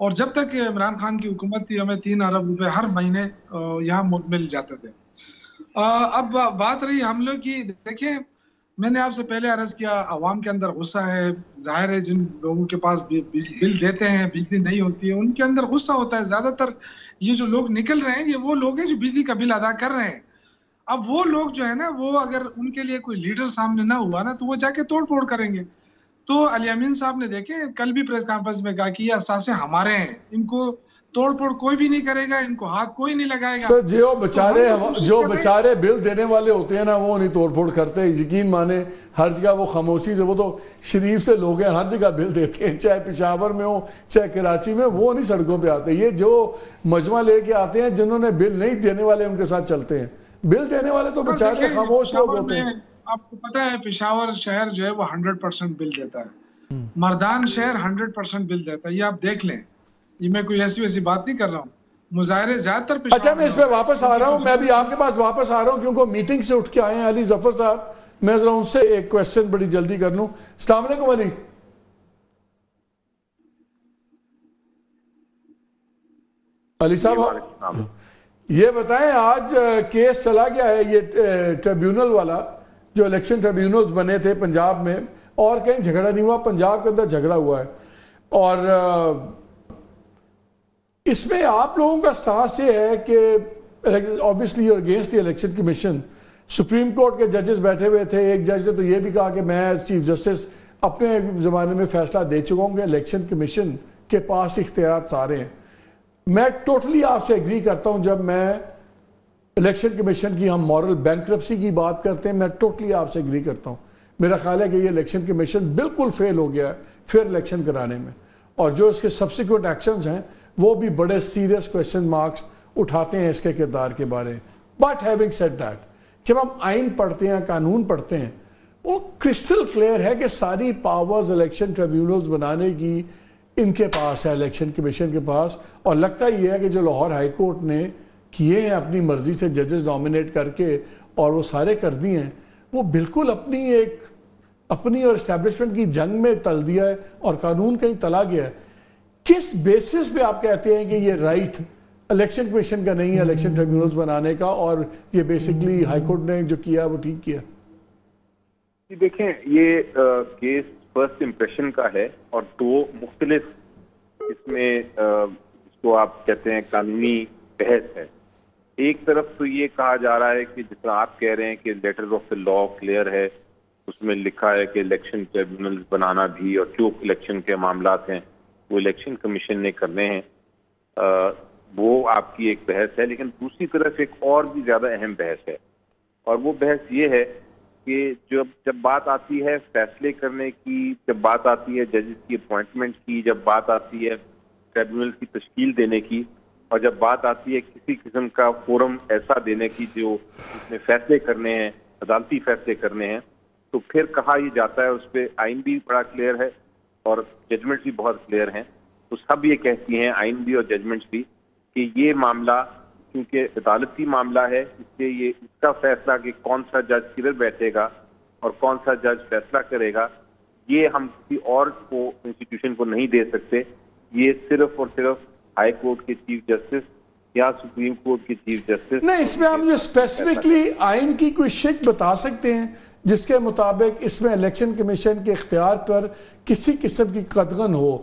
اور جب تک عمران خان کی حکومت تھی ہمیں 3 ارب روپے ہر مہینے یہاں مل جاتے تھے. اب بات رہی حملوں کی, دیکھیں میں نے آپ سے پہلے عرض کیا عوام کے اندر غصہ ہے, ظاہر ہے جن لوگوں کے پاس بل دیتے ہیں بجلی نہیں ہوتی ہے ان کے اندر غصہ ہوتا ہے. زیادہ تر یہ جو لوگ نکل رہے ہیں یہ وہ لوگ ہیں جو بجلی کا بل ادا کر رہے ہیں. اب وہ لوگ جو ہے نا وہ اگر ان کے لیے کوئی لیڈر سامنے نہ ہوا نا تو وہ جا کے توڑ پھوڑ کریں گے. تو علی امین صاحب نے دیکھیں کل بھی پریس کانفرنس میں کہا کہ یہ اثاثے ہمارے ہیں, ان کو توڑ پھوڑ کوئی بھی نہیں کرے گا, ان کو ہاتھ کوئی نہیں لگائے گا. سر جو بیچارے بل دینے والے ہوتے ہیں نا وہ نہیں توڑ پھوڑ کرتے, یقین مانے ہر جگہ وہ خاموشی سے, وہ تو شریف سے لوگ ہیں ہر جگہ بل دیتے ہیں, چاہے پشاور میں ہو چاہے کراچی میں, وہ نہیں سڑکوں پہ آتے. یہ جو مجمع لے کے آتے ہیں جنہوں نے بل نہیں دینے والے ان کے ساتھ چلتے ہیں, بل دینے والے تو بیچارے خاموش لوگ ہوتے ہیں. آپ کو پتا ہے پشاور شہر جو ہے وہ 100% بل دیتا ہے, مردان شہر 100% بل دیتا ہے, یہ آپ دیکھ لیں. یہ میں کوئی ایسی ویسی بات نہیں کر رہا ہوں, مظاہرے زیادہ تر پشاور. اچھا میں اس پہ واپس آ رہا ہوں, میں بھی آپ کے پاس واپس آ رہا ہوں کیونکہ میٹنگ سے اٹھ کے آئے ہیں علی ظفر صاحب. میں ذرا ان سے ایک کویسچن بڑی جلدی کر لوں. السلام علیکم علی. علی صاحب یہ بتائیں آج کیس چلا گیا ہے یہ ٹریبیونل والا, جو الیکشن ٹریبیونلز بنے تھے پنجاب میں, اور کہیں جھگڑا نہیں ہوا, پنجاب کے اندر جھگڑا ہوا ہے. اور اس میں آپ لوگوں کا سٹانس یہ ہے کہ obviously against the election commission, supreme court کے ججز بیٹھے ہوئے تھے. ایک جج نے تو یہ بھی کہا کہ میں ایز چیف جسٹس اپنے زمانے میں فیصلہ دے چکا ہوں کہ الیکشن کمیشن کے پاس اختیارات سارے ہیں. میں ٹوٹلی آپ سے ایگری کرتا ہوں. جب میں الیکشن کمیشن کی ہم مورل بینکرپسی کی بات کرتے ہیں, میں ٹوٹلی آپ سے ایگری کرتا ہوں. میرا خیال ہے کہ یہ الیکشن کمیشن بالکل فیل ہو گیا ہے پھر الیکشن کرانے میں, اور جو اس کے سبسیکوئنٹ ایکشنز ہیں وہ بھی بڑے سیریس کویسچن مارکس اٹھاتے ہیں اس کے کردار کے بارے. بٹ ہیونگ سیڈ دیٹ, جب ہم آئین پڑھتے ہیں, قانون پڑھتے ہیں, وہ کرسٹل کلیئر ہے کہ ساری پاورز الیکشن ٹریبیونلز بنانے کی ان کے پاس ہے, الیکشن کمیشن کے پاس. اور لگتا یہ ہے کہ جو لاہور ہائی کورٹ نے کیے ہیں اپنی مرضی سے ججز نامنیٹ کر کے اور وہ سارے کر دی ہیں, وہ بالکل اپنی اور اسٹیبلشمنٹ کی جنگ میں تل دیا ہے اور قانون کہیں تلا گیا ہے. کس بیسس پہ آپ کہتے ہیں کہ یہ رائٹ الیکشن کمیشن کا نہیں ہے الیکشن ٹریبیونلز بنانے کا, اور یہ بیسکلی ہائی کورٹ نے جو کیا وہ ٹھیک کیا؟ دیکھیں یہ کیس فرسٹ امپریشن کا ہے, اور 2 مختلف اس میں اس کو آپ کہتے ہیں قانونی بحث ہے. ایک طرف تو یہ کہا جا رہا ہے کہ جس طرح آپ کہہ رہے ہیں کہ letter of the law clear ہے, اس میں لکھا ہے کہ الیکشن ٹریبیونلز بنانا بھی اور جو الیکشن کے معاملات ہیں وہ الیکشن کمیشن نے کرنے ہیں, وہ آپ کی ایک بحث ہے. لیکن دوسری طرف ایک اور بھی زیادہ اہم بحث ہے, اور وہ بحث یہ ہے کہ جب بات آتی ہے فیصلے کرنے کی, جب بات آتی ہے ججز کی اپوائنٹمنٹ کی, جب بات آتی ہے ٹریبیونل کی تشکیل دینے کی, اور جب بات آتی ہے کسی قسم کا فورم ایسا دینے کی جو اس میں فیصلے کرنے ہیں، عدالتی فیصلے کرنے ہیں، تو پھر کہا یہ جاتا ہے، اس پہ آئین بھی بڑا کلیئر ہے اور ججمنٹ بھی بہت کلیئر ہیں، تو سب یہ کہتی ہیں، آئین بھی اور ججمنٹس بھی، کہ یہ معاملہ کیونکہ عدالتی معاملہ ہے، اس لیے یہ اس کا فیصلہ کہ کون سا جج کدھر بیٹھے گا اور کون سا جج فیصلہ کرے گا، یہ ہم کسی اور کو انسٹیٹیوشن کو نہیں دے سکتے. یہ صرف اور صرف ہائی کورٹ کے چیف جسٹس یا سپریم کورٹ کے چیف جسٹس. نہیں، اس میں آپ جو اسپیسیفکلی آئین کی کوئی شک بتا سکتے ہیں جس کے مطابق اس میں الیکشن کمیشن کے اختیار پر کسی قسم کی قدغن ہو؟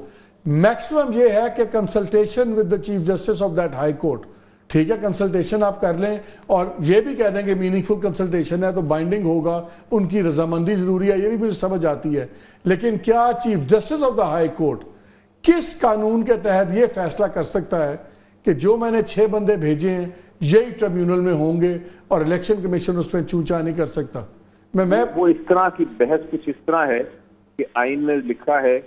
میکسیمم یہ ہے کہ consultation with the chief justice of that high court. ٹھیک ہے، کنسلٹیشن آپ کر لیں اور یہ بھی کہہ دیں کہ میننگ فل کنسلٹیشن ہے تو بائنڈنگ ہوگا، ان کی رضامندی ضروری ہے، یہ بھی مجھے سمجھ آتی ہے. لیکن کیا chief justice of the high court کس قانون کے تحت یہ فیصلہ کر سکتا ہے کہ جو میں نے 6 بندے بھیجے ہیں یہی ٹریبیونل میں ہوں گے اور الیکشن کمیشن اس میں چونچا نہیں کر سکتا؟ میں وہ اس طرح کی بحث کچھ اس طرح ہے کہ آئین میں لکھا ہے،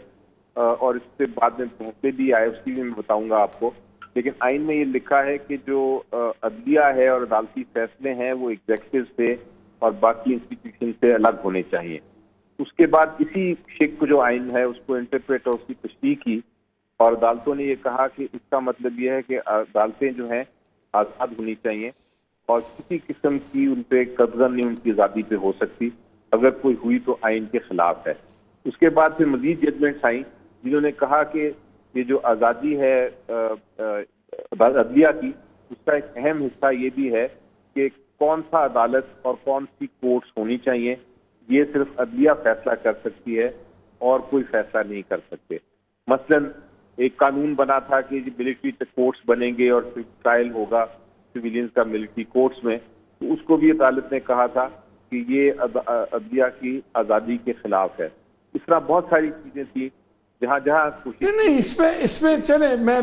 اور اس سے بعد میں پہنچتے بھی آئے، اس کی بھی میں بتاؤں گا آپ کو، لیکن آئین میں یہ لکھا ہے کہ جو عدلیہ ہے اور عدالتی فیصلے ہیں وہ ایگزیکٹو سے اور باقی انسٹیٹیوشن سے الگ ہونے چاہیے. اس کے بعد اسی شک کو جو آئین ہے اس کو انٹرپریٹ اور اس کی تشریح کی، اور عدالتوں نے یہ کہا کہ اس کا مطلب یہ ہے کہ عدالتیں جو ہیں آزاد ہونی چاہیے اور کسی قسم کی ان پہ قدغن نہیں ان کی آزادی پہ ہو سکتی، اگر کوئی ہوئی تو آئین کے خلاف ہے. اس کے بعد پھر مزید ججمنٹس آئیں جنہوں نے کہا کہ یہ جو آزادی ہے عدلیہ کی، اس کا ایک اہم حصہ یہ بھی ہے کہ کون سا عدالت اور کون سی کورٹس ہونی چاہیے، یہ صرف عدلیہ فیصلہ کر سکتی ہے اور کوئی فیصلہ نہیں کر سکتے. مثلا ایک قانون بنا تھا کہ ملٹری کورٹس بنیں گے اور پھر ٹرائل ہوگا سویلینز کا ملٹری کورٹس میں، تو اس کو بھی عدالت نے کہا تھا کہ یہ عدلیہ کی آزادی کے خلاف ہے. اس طرح بہت ساری چیزیں تھیں جہاں نہیں اس میں چلیں، میں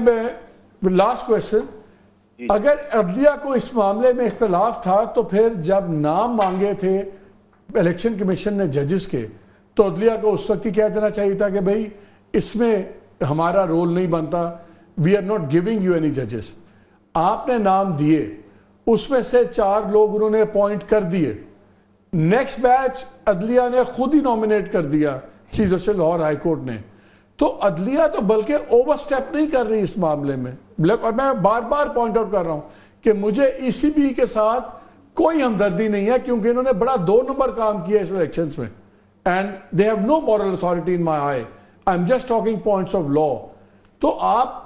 لاسٹ کویسچن، اگر عدلیہ کو اس معاملے میں اختلاف تھا تو پھر جب نام مانگے تھے الیکشن کمیشن نے ججز کے، تو عدلیہ کو اس وقت ہی کہہ دینا چاہیے تھا کہ بھئی اس میں ہمارا رول نہیں بنتا، we are not giving you any ججز. آپ نے نام دیے، اس میں سے 4 لوگ انہوں نے اپوائنٹ کر دیے، نیکسٹ بیچ عدلیہ نے خود ہی نومینیٹ کر دیا chief justice Lahore high court نے. تو عدلیہ تو بلکہ اوور سٹیپ نہیں کر رہی اس معاملے میں. اور میں بار بار پوائنٹ آؤٹ کر رہا ہوں کہ مجھے ای سی بی کے ساتھ کوئی ہمدردی نہیں ہے، کیونکہ انہوں نے بڑا 2 نمبر کام کیا اس الیکشنز میں، and they have no moral authority in my I. I am just talking points of law. تو آپ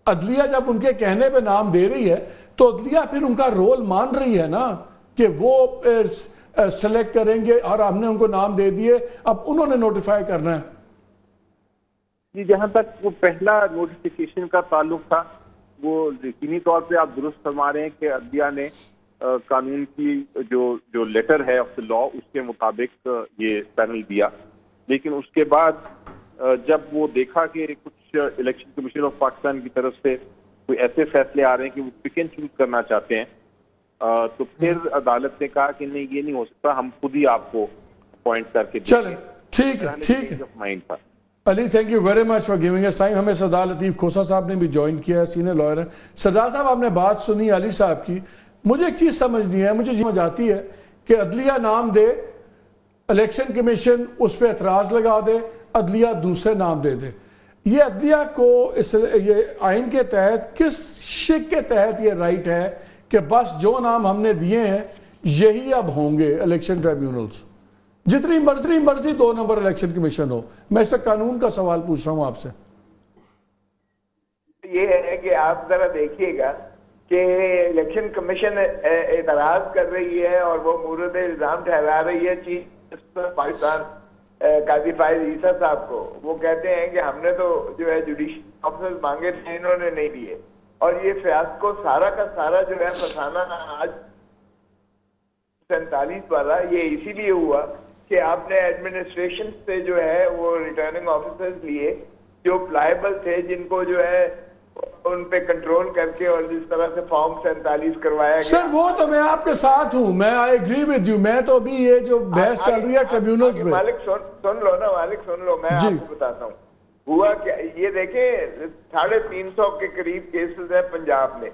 عدلیہ جب ان کے کہنے پہ نام دے رہی ہے تو عدلیہ پھر ان کا رول مان رہی ہے نا کہ وہ سلیکٹ کریں گے، اور ہم نے ان کو نام دے دیے، اب انہوں نے نوٹیفائی کرنا ہے. جی، جہاں تک وہ پہلا نوٹیفیکیشن کا تعلق تھا، وہ یقینی طور پہ آپ درست فرما رہے ہیں کہ عدلیہ نے قانون کی جو لیٹر ہے آف دا لا اس کے مطابق یہ پینل دیا، لیکن اس کے بعد جب وہ دیکھا کہ کچھ الیکشن کمیشن آف پاکستان کی طرف سے کوئی ایسے فیصلے آ رہے ہیں کہ وہ پک اینڈ چوز کرنا چاہتے ہیں، تو پھر عدالت نے کہا کہ نہیں، یہ نہیں ہو سکتا، ہم خود ہی آپ کو اپوائنٹ کر کے چلیں. ٹھیک ہے Ali, thank you very much for giving us time. ہمیں سردار لطیف کھوسا صاحب نے بھی جوائن کیا ہے، سینئر لائر ہیں. سردار صاحب، آپ نے بات سنی علی صاحب کی، مجھے ایک چیز سمجھنی ہے، مجھے سمجھ آتی ہے کہ عدلیہ نام دے، الیکشن کمیشن اس پہ اعتراض لگا دے، عدلیہ دوسرے نام دے دے. یہ عدلیہ کو یہ آئین کے تحت کس شک کے تحت یہ رائٹ ہے کہ بس جو نام ہم نے دیے ہیں یہی اب ہوں گے الیکشن ٹریبیونلز، جتنی مرضی 2 نمبر الیکشن کمیشن ہو؟ میں اس سے قانون کا سوال پوچھ رہا ہوں آپ سے. یہ ہے کہ آپ ذرا دیکھیے گا کہ الیکشن کمیشن اعتراض کر رہی ہے اور وہ مورد الزام ٹھہرا رہی ہے چیف جسٹس پاکستان قاضی فائز عیسیٰ صاحب کو. وہ کہتے ہیں کہ ہم نے تو جو ہے جوڈیشل آفیسرز مانگے تھے، انہوں نے نہیں دیے. اور یہ فیاض کو سارا کا سارا جو ہے فسانہ آج 47 والا یہ اسی لیے ہوا کہ آپ نے ایڈمنسٹریشن سے جو ہے وہ ریٹرننگ آفیسرز لیے جو پلائبل تھے، جن کو جو ہے ان پہ کنٹرول کر کے اور جس طرح سے فارم 47 کروایا گیا. سر وہ تو میں آپ کے ساتھ ہوں، میں آئی ایگری ود یو. میں تو ابھی یہ جو بحث چل رہی ہے ٹریبیونلز میں، مالک سن لو نا، مالک سن لو، میں آپ کو بتاتا ہوں. ہوا کیا یہ دیکھیں 350 کے قریب کیسز ہیں پنجاب میں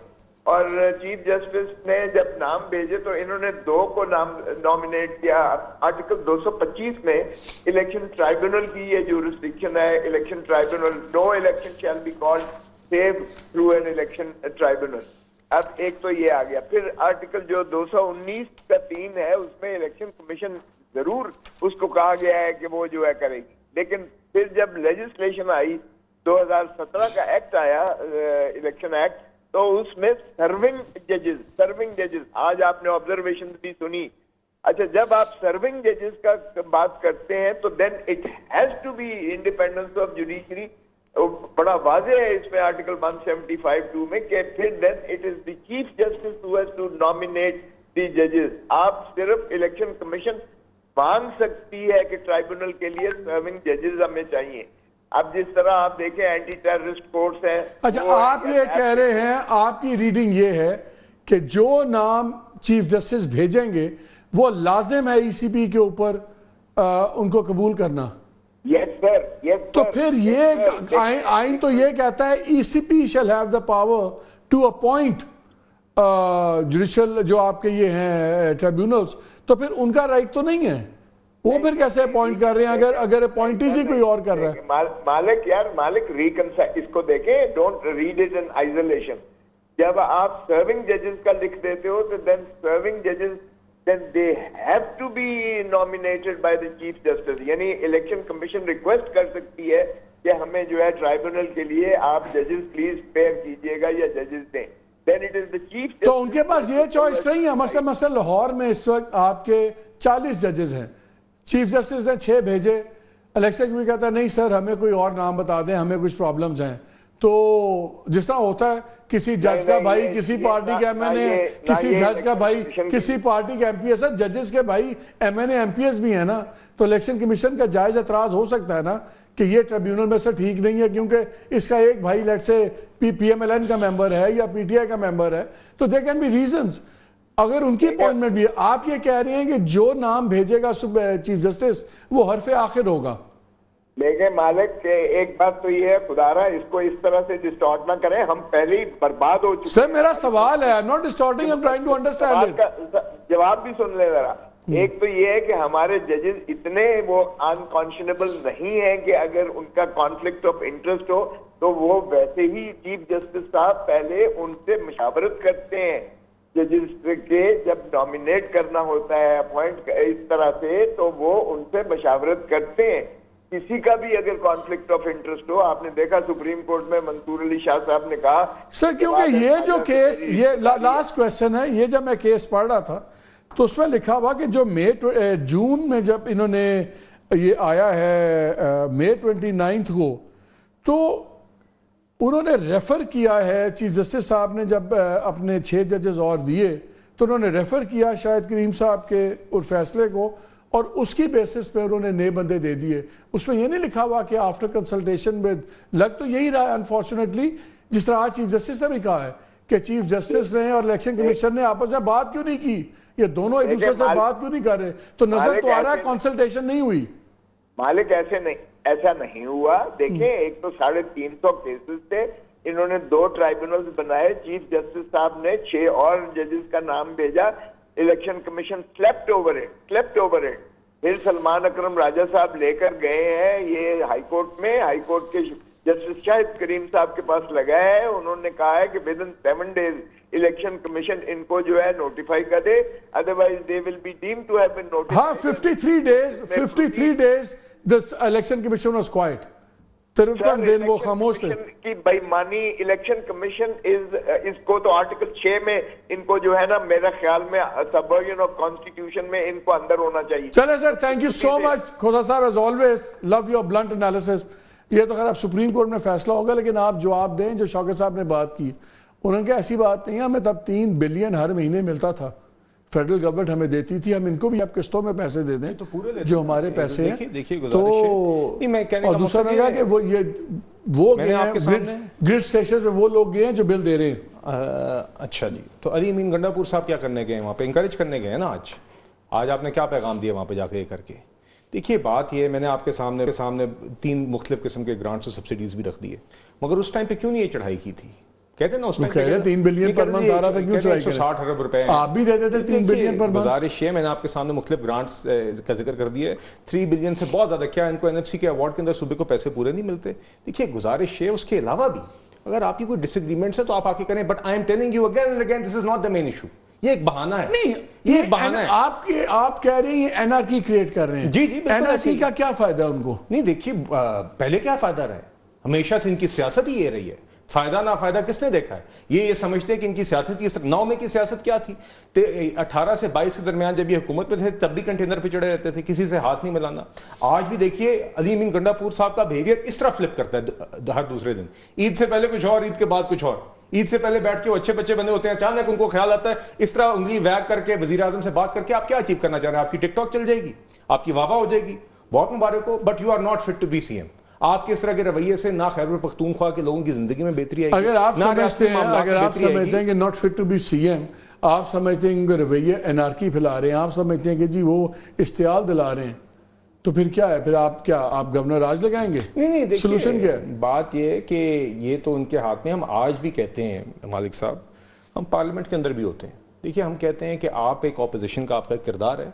اور چیف جسٹس نے جب نام بھیجے تو انہوں نے 2 کو نامینیٹ کیا. آرٹیکل 225 میں الیکشن ٹرائبیونل کی یہ جورسڈکشن ہے. Election tribunal no election shall be called save through an election tribunal. اب ایک تو یہ آ گیا. پھر آرٹیکل جو 219 کا 3 ہے اس میں الیکشن کمیشن ضرور اس کو کہا گیا ہے کہ وہ جو ہے کرے گی, لیکن پھر جب لیجسلیشن آئی 2017 کا ایکٹ آیا الیکشن ایکٹ تو اس میں سرونگ ججز آج آپ نے آبزرویشن بھی سنی. اچھا جب آپ سرونگ ججز کا بات کرتے ہیں تو then it has to be independence of judiciary. بڑا واضح ہے اس میں آرٹیکل 175(2) میں کہ پھر then it is the chief justice who has to nominate the ججز. آپ صرف الیکشن کمیشن مانگ سکتی ہے کہ ٹرائبیونل کے لیے سرونگ ججز ہمیں چاہیے. اب جس طرح آپ دیکھیں اینٹی ٹیررسٹ کورٹس ہیں. اچھا آپ یہ کہہ رہے ہیں, آپ کی ریڈنگ یہ ہے کہ جو نام چیف جسٹس بھیجیں گے وہ لازم ہے ای سی پی کے اوپر ان کو قبول کرنا. یس سر, یس. تو پھر یہ آئین تو یہ کہتا ہے E C P shall have the power to appoint judicial جو آپ کے یہ ہیں ٹریبیونلز, تو پھر ان کا رائٹ تو نہیں ہے, وہ پھر کیسے اپوائنٹ کر رہے ہیں اگر اپوائنٹیز ہی کوئی اور کر رہا ہے. مالک ریکنسائل اس کو دیکھیں, don't read it in isolation. جب آپ سرونگ ججز کا لکھ دیتے ہو تو دین سرونگ ججز then they have to be nominated by the chief justice. یعنی الیکشن کمیشن ریکویسٹ کر سکتی ہے کہ ہمیں جو ہے ٹرائبیونل کے لیے آپ ججز پلیز پیئر کیجئے گا یا ججز دیں. then it is the chief justice. تو ان کے پاس یہ چوائس نہیں ہے. مثلا لاہور میں اس وقت آپ کے 40 ججز ہیں, چیف جسٹس نے 6 بھیجے, الیکشن بھی کہتا ہے نہیں سر ہمیں کوئی اور نام بتا دیں, ہمیں کچھ پرابلمز ہیں. تو جس طرح ہوتا ہے کسی جج کا بھائی کسی پارٹی کا ایم این اے, کسی جج کا بھائی کسی پارٹی کا ایم پی ایس, ججز کے بھائی M N A M P S بھی ہیں نا, تو الیکشن کمیشن کا جائز اعتراض ہو سکتا ہے نا کہ یہ ٹریبیونل میں سے ٹھیک نہیں ہے کیونکہ اس کا ایک بھائی لیٹ سے پی ایم ایل این کا ممبر ہے یا پی ٹی آئی کا ممبر ہے, تو دے کین بی ریزنز. اگر ان کی اپوائنٹمنٹ بھی ہے, آپ یہ کہہ رہے ہیں کہ جو نام بھیجے گا چیف جسٹس وہ حرف آخر ہوگا. لیکن مالک ایک بات تو یہ ہے, خدا رہا اس کو اس طرح سے ڈسٹارٹ نہ کریں, ہم پہلے ہی برباد ہو چکے. سر میرا سوال ہے, I'm not distorting, I'm trying to understand it. جواب بھی سن لے ذرا. ایک تو یہ ہے کہ ہمارے ججز اتنے وہ انکانشنیبل نہیں ہیں کہ اگر ان کا کانفلکٹ آف انٹرسٹ ہو تو وہ ویسے ہی چیف جسٹس صاحب پہلے ان سے مشاورت کرتے ہیں ججز کے, جب نامینیٹ کرنا ہوتا ہے اپوائنٹ اس طرح سے تو وہ ان سے مشاورت کرتے ہیں. کسی کا بھی اگر کانفلکٹ آف انٹرسٹ ہو, آپ نے دیکھا سپریم کورٹ میں منصور علی شاہ صاحب نے کہا سر, کیونکہ یہ جو کیس, یہ لاسٹ کویسچن ہے, یہ جب میں کیس پڑھ رہا تھا تو اس میں لکھا ہوا کہ جو جون میں جب انہوں نے یہ آیا ہے مئی 29 کو, تو انہوں نے ریفر کیا ہے چیف جسٹس صاحب نے جب اپنے 6 ججز اور دیے تو انہوں نے ریفر کیا شاہد کریم صاحب کے اور فیصلے کو, اور اس کی بیسس پہ انہوں نے نئے بندے دے دیے. اس میں یہ نہیں لکھا ہوا کہ آفٹر کنسلٹیشن میں, لگ تو یہی رہا ہے انفارچونیٹلی, جس طرح آج چیف جسٹس نے بھی کہا ہے کہ چیف جسٹس نے اور الیکشن کمیشن نے آپس میں بات کیوں نہیں کی, یہ دونوں ایک دوسرے سے بات کیوں نہیں کر رہے, تو نظر تو آ رہا ہے کنسلٹیشن نہیں ہوئی. مالک ایسا نہیں ہوا. دیکھیں ایک تو 350 کیسز تھے, انہوں نے 2 ٹرائبیونلز بنائے, چیف جسٹس صاحب نے 6 اور ججز کا نام بھیجا, election commission slept over it. پھر سلمان اکرم راجہ صاحب لے کر گئے ہیں یہ ہائی کورٹ میں, ہائی کورٹ کے جسٹس شاہد کریم صاحب کے پاس لگا ہے. انہوں نے کہا ہے کہ within 7 days election commission ان کو جو ہے نوٹیفائی کر دے, otherwise they will be deemed to have been notified. ہاں 53 days the election commission was quiet. دن وہ خاموش تھے. کی بےمانی الیکشن کمیشن اس کو تو آرٹیکل 6 میں ان کو جو ہے نا میرا خیال میں سبورجن آف کانسٹیٹیوشن میں ان کو اندر ہونا چاہیے. چلے سر, thank you so much Khosa صاحب, as always love your blunt analysis. یہ تو خیر اب سپریم کورٹ میں فیصلہ ہوگا, لیکن آپ جواب دیں جو شوکت صاحب نے بات کی. انہوں نے کہا ایسی بات نہیں ہے, ہمیں تب 3 بلین ہر مہینے ملتا تھا, فیڈرل گورنمنٹ ہمیں دیتی تھی, ہم ان کو بھی اب قسطوں میں پیسے دے دیں جو ہمارے پیسے ہیں. تو اور دوسرا میں کہا کہ وہ گئے ہیں گریڈ سٹیشن پہ, وہ لوگ گئے ہیں جو بل دے رہے ہیں. اچھا جی, تو علی امین گنڈا پور صاحب کیا کرنے گئے ہیں وہاں پہ, انکریج کرنے گئے ہیں نا. آج آپ نے کیا پیغام دیا وہاں پہ جا کے کر کے دیکھیے بات یہ ہے، میں نے آپ کے سامنے 3 مختلف قسم کے گرانٹس اور سبسڈیز بھی رکھ دیے، مگر اس ٹائم پہ کیوں نہیں یہ چڑھائی کی تھی؟ کہتے ہیں نا اس ٹائم پہ 3 بلین پر منتھ آ رہا تھا، کیوں چڑھائی کریں؟ 160 ارب روپے آپ بھی دیتے تھے 3 بلین پر منتھ. گزارش ہے، میں نے آپ کے سامنے مختلف گرانٹس کا ذکر کر دیا ہے، 3 بلین سے بہت زیادہ. کیا ان کو NFC کے ایوارڈ کے اندر صوبے کو پیسے پورے نہیں ملتے؟ دیکھیے گزارش ہے، اس کے علاوہ بھی اگر آپ کی کوئی ڈس ایگریمنٹس ہے تو آپ آ کے کریں، but I am telling you again and again this is not the main issue. یہ ایک بہانہ ہے. نہیں، یہ ایک بہانہ ہے. آپ کہہ رہے ہیں NRK کریٹ کر رہے ہیں. جی جی بالکل. NRK کا کیا فائدہ ہے ان کو؟ نہیں دیکھیے پہلے کیا فائدہ رہا ہے، ہمیشہ سے ان کی سیاست ہی یہ رہی ہے. فائدہ نہ فائدہ کس نے دیکھا ہے؟ یہ سمجھتے ہیں کہ ان کی سیاست کی 9 میں کی سیاست کیا تھی؟ 18 سے 22 کے درمیان جب یہ حکومت میں تھے تب بھی کنٹینر پہ چڑھے رہتے تھے، کسی سے ہاتھ نہیں ملانا. آج بھی دیکھیے علی امین گنڈا پور صاحب کا بیہیویئر اس طرح فلپ کرتا ہے ہر دوسرے دن. عید سے پہلے کچھ اور، عید کے بعد کچھ اور. عید سے پہلے بیٹھ کے وہ اچھے بچے بنے ہوتے ہیں، اچانک ان کو خیال آتا ہے اس طرح انگلی ویگ کر کے وزیر اعظم سے بات کر کے آپ کیا اچیو کرنا چاہ رہے ہیں؟ آپ کی ٹک ٹاک چل جائے گی، آپ کی واہ واہ ہو جائے گی، بہت مبارک ہو، but you are not fit to be CM. آپ کے اس طرح کے رویے سے نہ خیبر پختونخوا کے لوگوں کی زندگی میں بہتری آئے گی. اگر آپ سمجھتے ہیں کہ not fit to be CM، آپ سمجھتے ہیں کہ رویے NRK پھیلا رہے ہیں، آپ سمجھتے ہیں کہ جی وہ اشتعال دلا رہے ہیں، تو پھر کیا ہے؟ پھر آپ گورنر راج لگائیں گے؟ نہیں دیکھیے سلوشن کیا ہے؟ بات یہ ہے کہ یہ تو ان کے ہاتھ میں. ہم آج بھی کہتے ہیں مالک صاحب، ہم پارلیمنٹ کے اندر بھی ہوتے ہیں. دیکھیے ہم کہتے ہیں کہ آپ ایک اپوزیشن کا آپ کا ایک کردار ہے،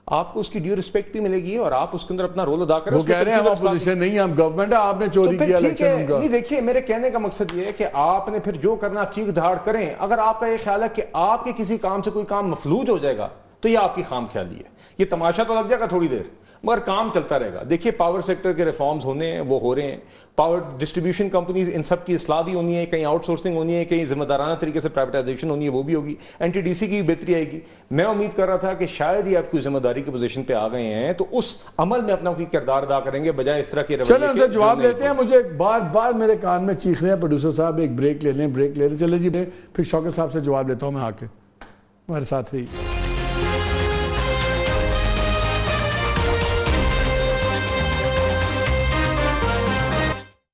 آپ کو اس کی ڈیو رسپیکٹ بھی ملے گی اور آپ اس کے اندر اپنا رول ادا کریں. وہ کہہ رہے ہیں ہم اپوزیشن نہیں، ہم گورنمنٹ ہے، آپ نے چوری کیا الیکشن ان کا. نہیں دیکھیے میرے کہنے کا مقصد یہ ہے کہ آپ نے پھر جو کرنا آپ چیخ دھاڑ کریں. اگر آپ کا یہ خیال ہے کہ آپ کے کسی کام سے کوئی کام مفلوج ہو جائے گا تو یہ آپ کی خام خیالی ہے. یہ تماشا تو لگ جائے گا تھوڑی دیر، مگر کام چلتا رہے گا. دیکھیے پاور سیکٹر کے ریفارمز ہونے ہیں، وہ ہو رہے ہیں. پاور ڈسٹریبیوشن کمپنیز ان سب کی اصلاح بھی ہونی ہے، کہیں آؤٹ سورسنگ ہونی ہے، کہیں ذمہ دارانہ طریقے سے پرائیویٹائزیشن ہونی ہے، وہ بھی ہوگی. NTDC کی بہتری آئے گی. میں امید کر رہا تھا کہ شاید ہی آپ کوئی ذمہ داری کی پوزیشن پہ آ گئے ہیں تو اس عمل میں اپنا کوئی کردار ادا کریں گے بجائے اس طرح کے رویے. چلیں ان سے جواب لیتے ہیں. مجھے بار بار میرے کان میں چیخ رہے ہیں پروڈیوسر صاحب ایک بریک لے لیں. چلے جی پھر شوکت صاحب سے جواب لیتا ہوں میں آ کے. ہمارے ساتھ رہی.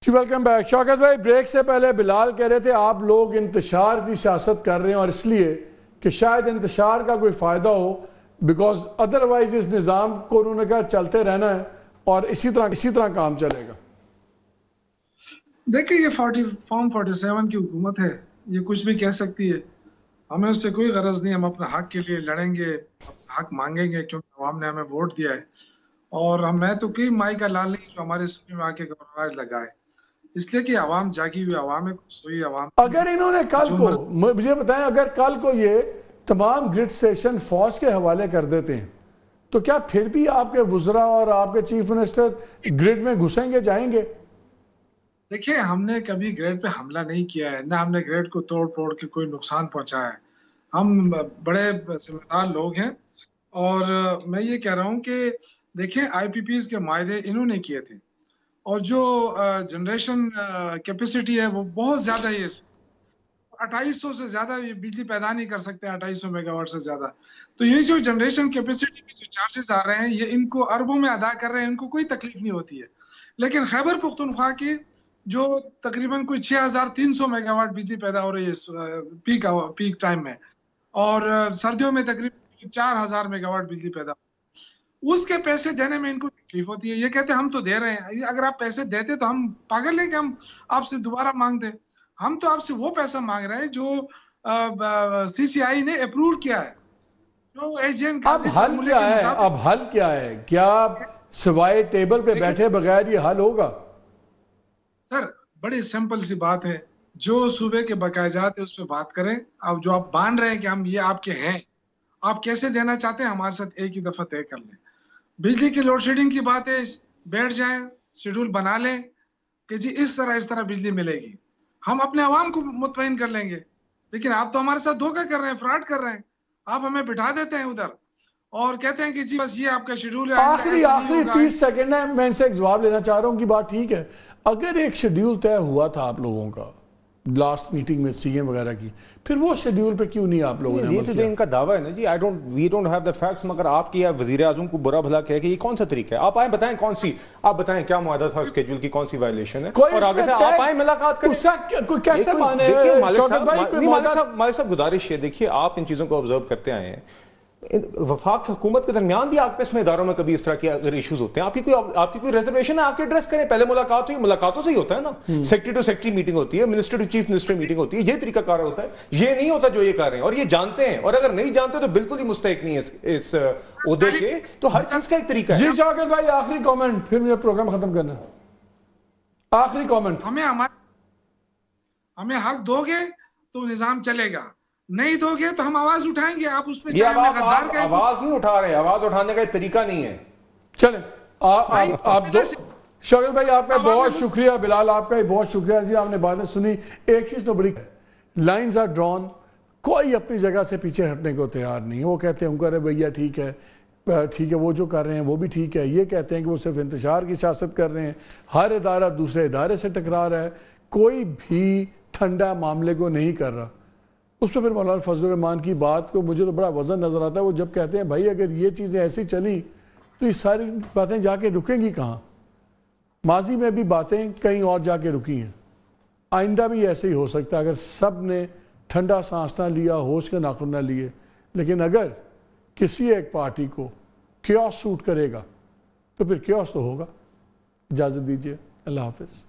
Welcome back. شوکت بھائی، بریک سے پہلے بلال کہہ رہے تھے آپ لوگ انتشار کی سیاست کر رہے ہیں، اور اس لیے کہ شاید انتشار کا کوئی فائدہ ہو، بیکاز ادروائز اس نظام کو انہوں نے کہا چلتے رہنا ہے اور اسی طرح کام چلے گا. دیکھیں یہ فارم 47 کی حکومت ہے، یہ کچھ بھی کہہ سکتی ہے. ہمیں اس سے کوئی غرض نہیں. ہم اپنے حق کے لیے لڑیں گے، حق مانگیں گے، کیونکہ عوام نے ہمیں ووٹ دیا ہے. اور میں تو کوئی مائی کا لال نہیں جو ہمارے صوبے میں آ کے گورنر راج لگائے، اس لیے کہ عوام جاگی ہوئی عوام ہے، سوئی عوام. اگر انہوں نے کل کو مجھے بتائیں، اگر کل کو یہ تمام گریڈ سٹیشن فوج کے حوالے کر دیتے ہیں تو کیا پھر بھی آپ کے وزراء اور آپ کے چیف منسٹر گریڈ میں گھسیں گے، جائیں گے؟ دیکھیں ہم نے کبھی گریڈ پہ حملہ نہیں کیا ہے، نہ ہم نے گریڈ کو توڑ پھوڑ کے کوئی نقصان پہنچایا ہے. ہم بڑے ذمہ دار لوگ ہیں. اور میں یہ کہہ رہا ہوں کہ دیکھیں IPPs کے معاہدے انہوں نے کیے تھے، اور جو جنریشن کیپیسٹی ہے وہ بہت زیادہ ہے. 2800 سے زیادہ یہ بجلی پیدا نہیں کر سکتے، 2800 میگا واٹ سے زیادہ. تو یہ جو جنریشن کیپیسٹی کے جو چارجز آ رہے ہیں یہ ان کو اربوں میں ادا کر رہے ہیں، ان کو کوئی تکلیف نہیں ہوتی ہے. لیکن خیبر پختونخوا کی جو تقریباً کوئی 6300 میگا واٹ بجلی پیدا ہو رہی ہے پیک ٹائم میں، اور سردیوں میں تقریباً 4000 میگا واٹ بجلی پیدا ہو، اس کے پیسے دینے میں ان کو تکلیف ہوتی ہے. یہ کہتے ہیں ہم تو دے رہے ہیں، اگر آپ پیسے دیتے تو ہم پاگل ہیں کہ ہم آپ سے دوبارہ مانگ دیں. ہم تو آپ سے وہ پیسہ مانگ رہے ہیں جو CCI نے اپروو کیا ہے. جو ایجنٹ اب حل کیا ہے؟ کیا سوائے ٹیبل پہ بیٹھے بغیر یہ حل ہوگا؟ سر بڑی سمپل سی بات ہے، جو صوبے کے بقایا جات ہے اس پہ بات کریں. اب جو آپ باندھ رہے ہیں کہ ہم یہ آپ کے ہیں، آپ کیسے دینا چاہتے ہیں ہمارے ساتھ ایک ہی دفعہ طے کر لیں. بجلی کی لوڈ شیڈنگ کی بات ہے، بیٹھ جائیں، شیڈول بنا لیں کہ جی اس طرح بجلی ملے گی. ہم اپنے عوام کو مطمئن کر لیں گے. لیکن آپ تو ہمارے ساتھ دھوکہ کر رہے ہیں، فراڈ کر رہے ہیں. آپ ہمیں بٹھا دیتے ہیں ادھر اور کہتے ہیں کہ جی بس یہ آپ کا شیڈول ہے. آخری 30 سیکنڈ ہے، میں ان سے ایک جواب لینا چاہ رہا ہوں کہ بات ٹھیک ہے. اگر ایک شیڈیول طے ہوا تھا آپ لوگوں کا لاسٹ میٹنگ میں CM وغیرہ کی، پھر وہ شیڈیول پہ کیوں نہیں آپ لوگوں نے یہ تو ان کا دعویٰ ہے نا جی. We don't have the facts. مگر آپ کی وزیر اعظم کو برا بھلا کہے کہ یہ کون سا طریقہ ہے؟ آپ آئیں بتائیں کون سی، آپ بتائیں کیا معاہدہ تھا اسکیجول کی، کون سی وائلیشن ہے، اور آگے سے آپ آئیں ملاقات کریں. کوئی کیسے مانے؟ مالک صاحب گزارش ہے، دیکھیے آپ ان چیزوں کو آبزرو کرتے آئے ہیں. وفاق حکومت کے درمیان بھی آپس میں اداروں میں کبھی اس طرح کے اگر ایشوز ہوتے ہیں، آپ کی کوئی ریزرویشن ہے، آ کے ایڈریس کریں. پہلے ملاقات ہوئی، ملاقاتوں سے ہی ہوتا ہے نا. سیکٹری ٹو سیکٹری میٹنگ ہوتی ہے، minister to chief minister meeting ہوتی ہے، یہ طریقہ کار ہوتا ہے. یہ نہیں ہوتا جو یہ کر رہے ہیں، اور یہ جانتے ہیں، اور اگر نہیں جانتے تو بالکل ہی مستحق نہیں ہے اس عہدے کے. تو ہر چیز کا ایک طریقہ ہے. جی شاکر بھائی آخری کامنٹ، پھر مجھے پروگرام ختم کرنا. آخری کامنٹ. ہمیں حق دو گے تو نظام چلے گا، نہیں دو گے تو ہم آواز اٹھائیں گے. آپ اس پہ یہ آواز نہیں اٹھا رہے، آواز اٹھانے کا ایک طریقہ نہیں ہے. چلیں آپ دو. شاکر بھائی آپ کا بہت شکریہ، بلال آپ کا بہت شکریہ جی، آپ نے باتیں سنی. ایک چیز تو بڑی لائنز آر ڈرون، کوئی اپنی جگہ سے پیچھے ہٹنے کو تیار نہیں ہے. وہ کہتے ہیں ارے بھیا ٹھیک ہے وہ جو کر رہے ہیں وہ بھی ٹھیک ہے. یہ کہتے ہیں کہ وہ صرف انتشار کی سیاست کر رہے ہیں، ہر ادارہ دوسرے ادارے سے ٹکرا رہا ہے، کوئی بھی ٹھنڈا معاملے کو نہیں کر رہا. اس پہ پھر مولانا فضل الرحمان کی بات کو مجھے تو بڑا وزن نظر آتا ہے. وہ جب کہتے ہیں بھائی اگر یہ چیزیں ایسی چلیں تو یہ ساری باتیں جا کے رکیں گی کہاں؟ ماضی میں بھی باتیں کہیں اور جا کے رکی ہیں، آئندہ بھی ایسے ہی ہو سکتا ہے اگر سب نے ٹھنڈا سانس نہ لیا، ہوش کے ناخن نہ لیے. لیکن اگر کسی ایک پارٹی کو کیوس سوٹ کرے گا تو پھر کیوس تو ہوگا. اجازت دیجیے، اللہ حافظ.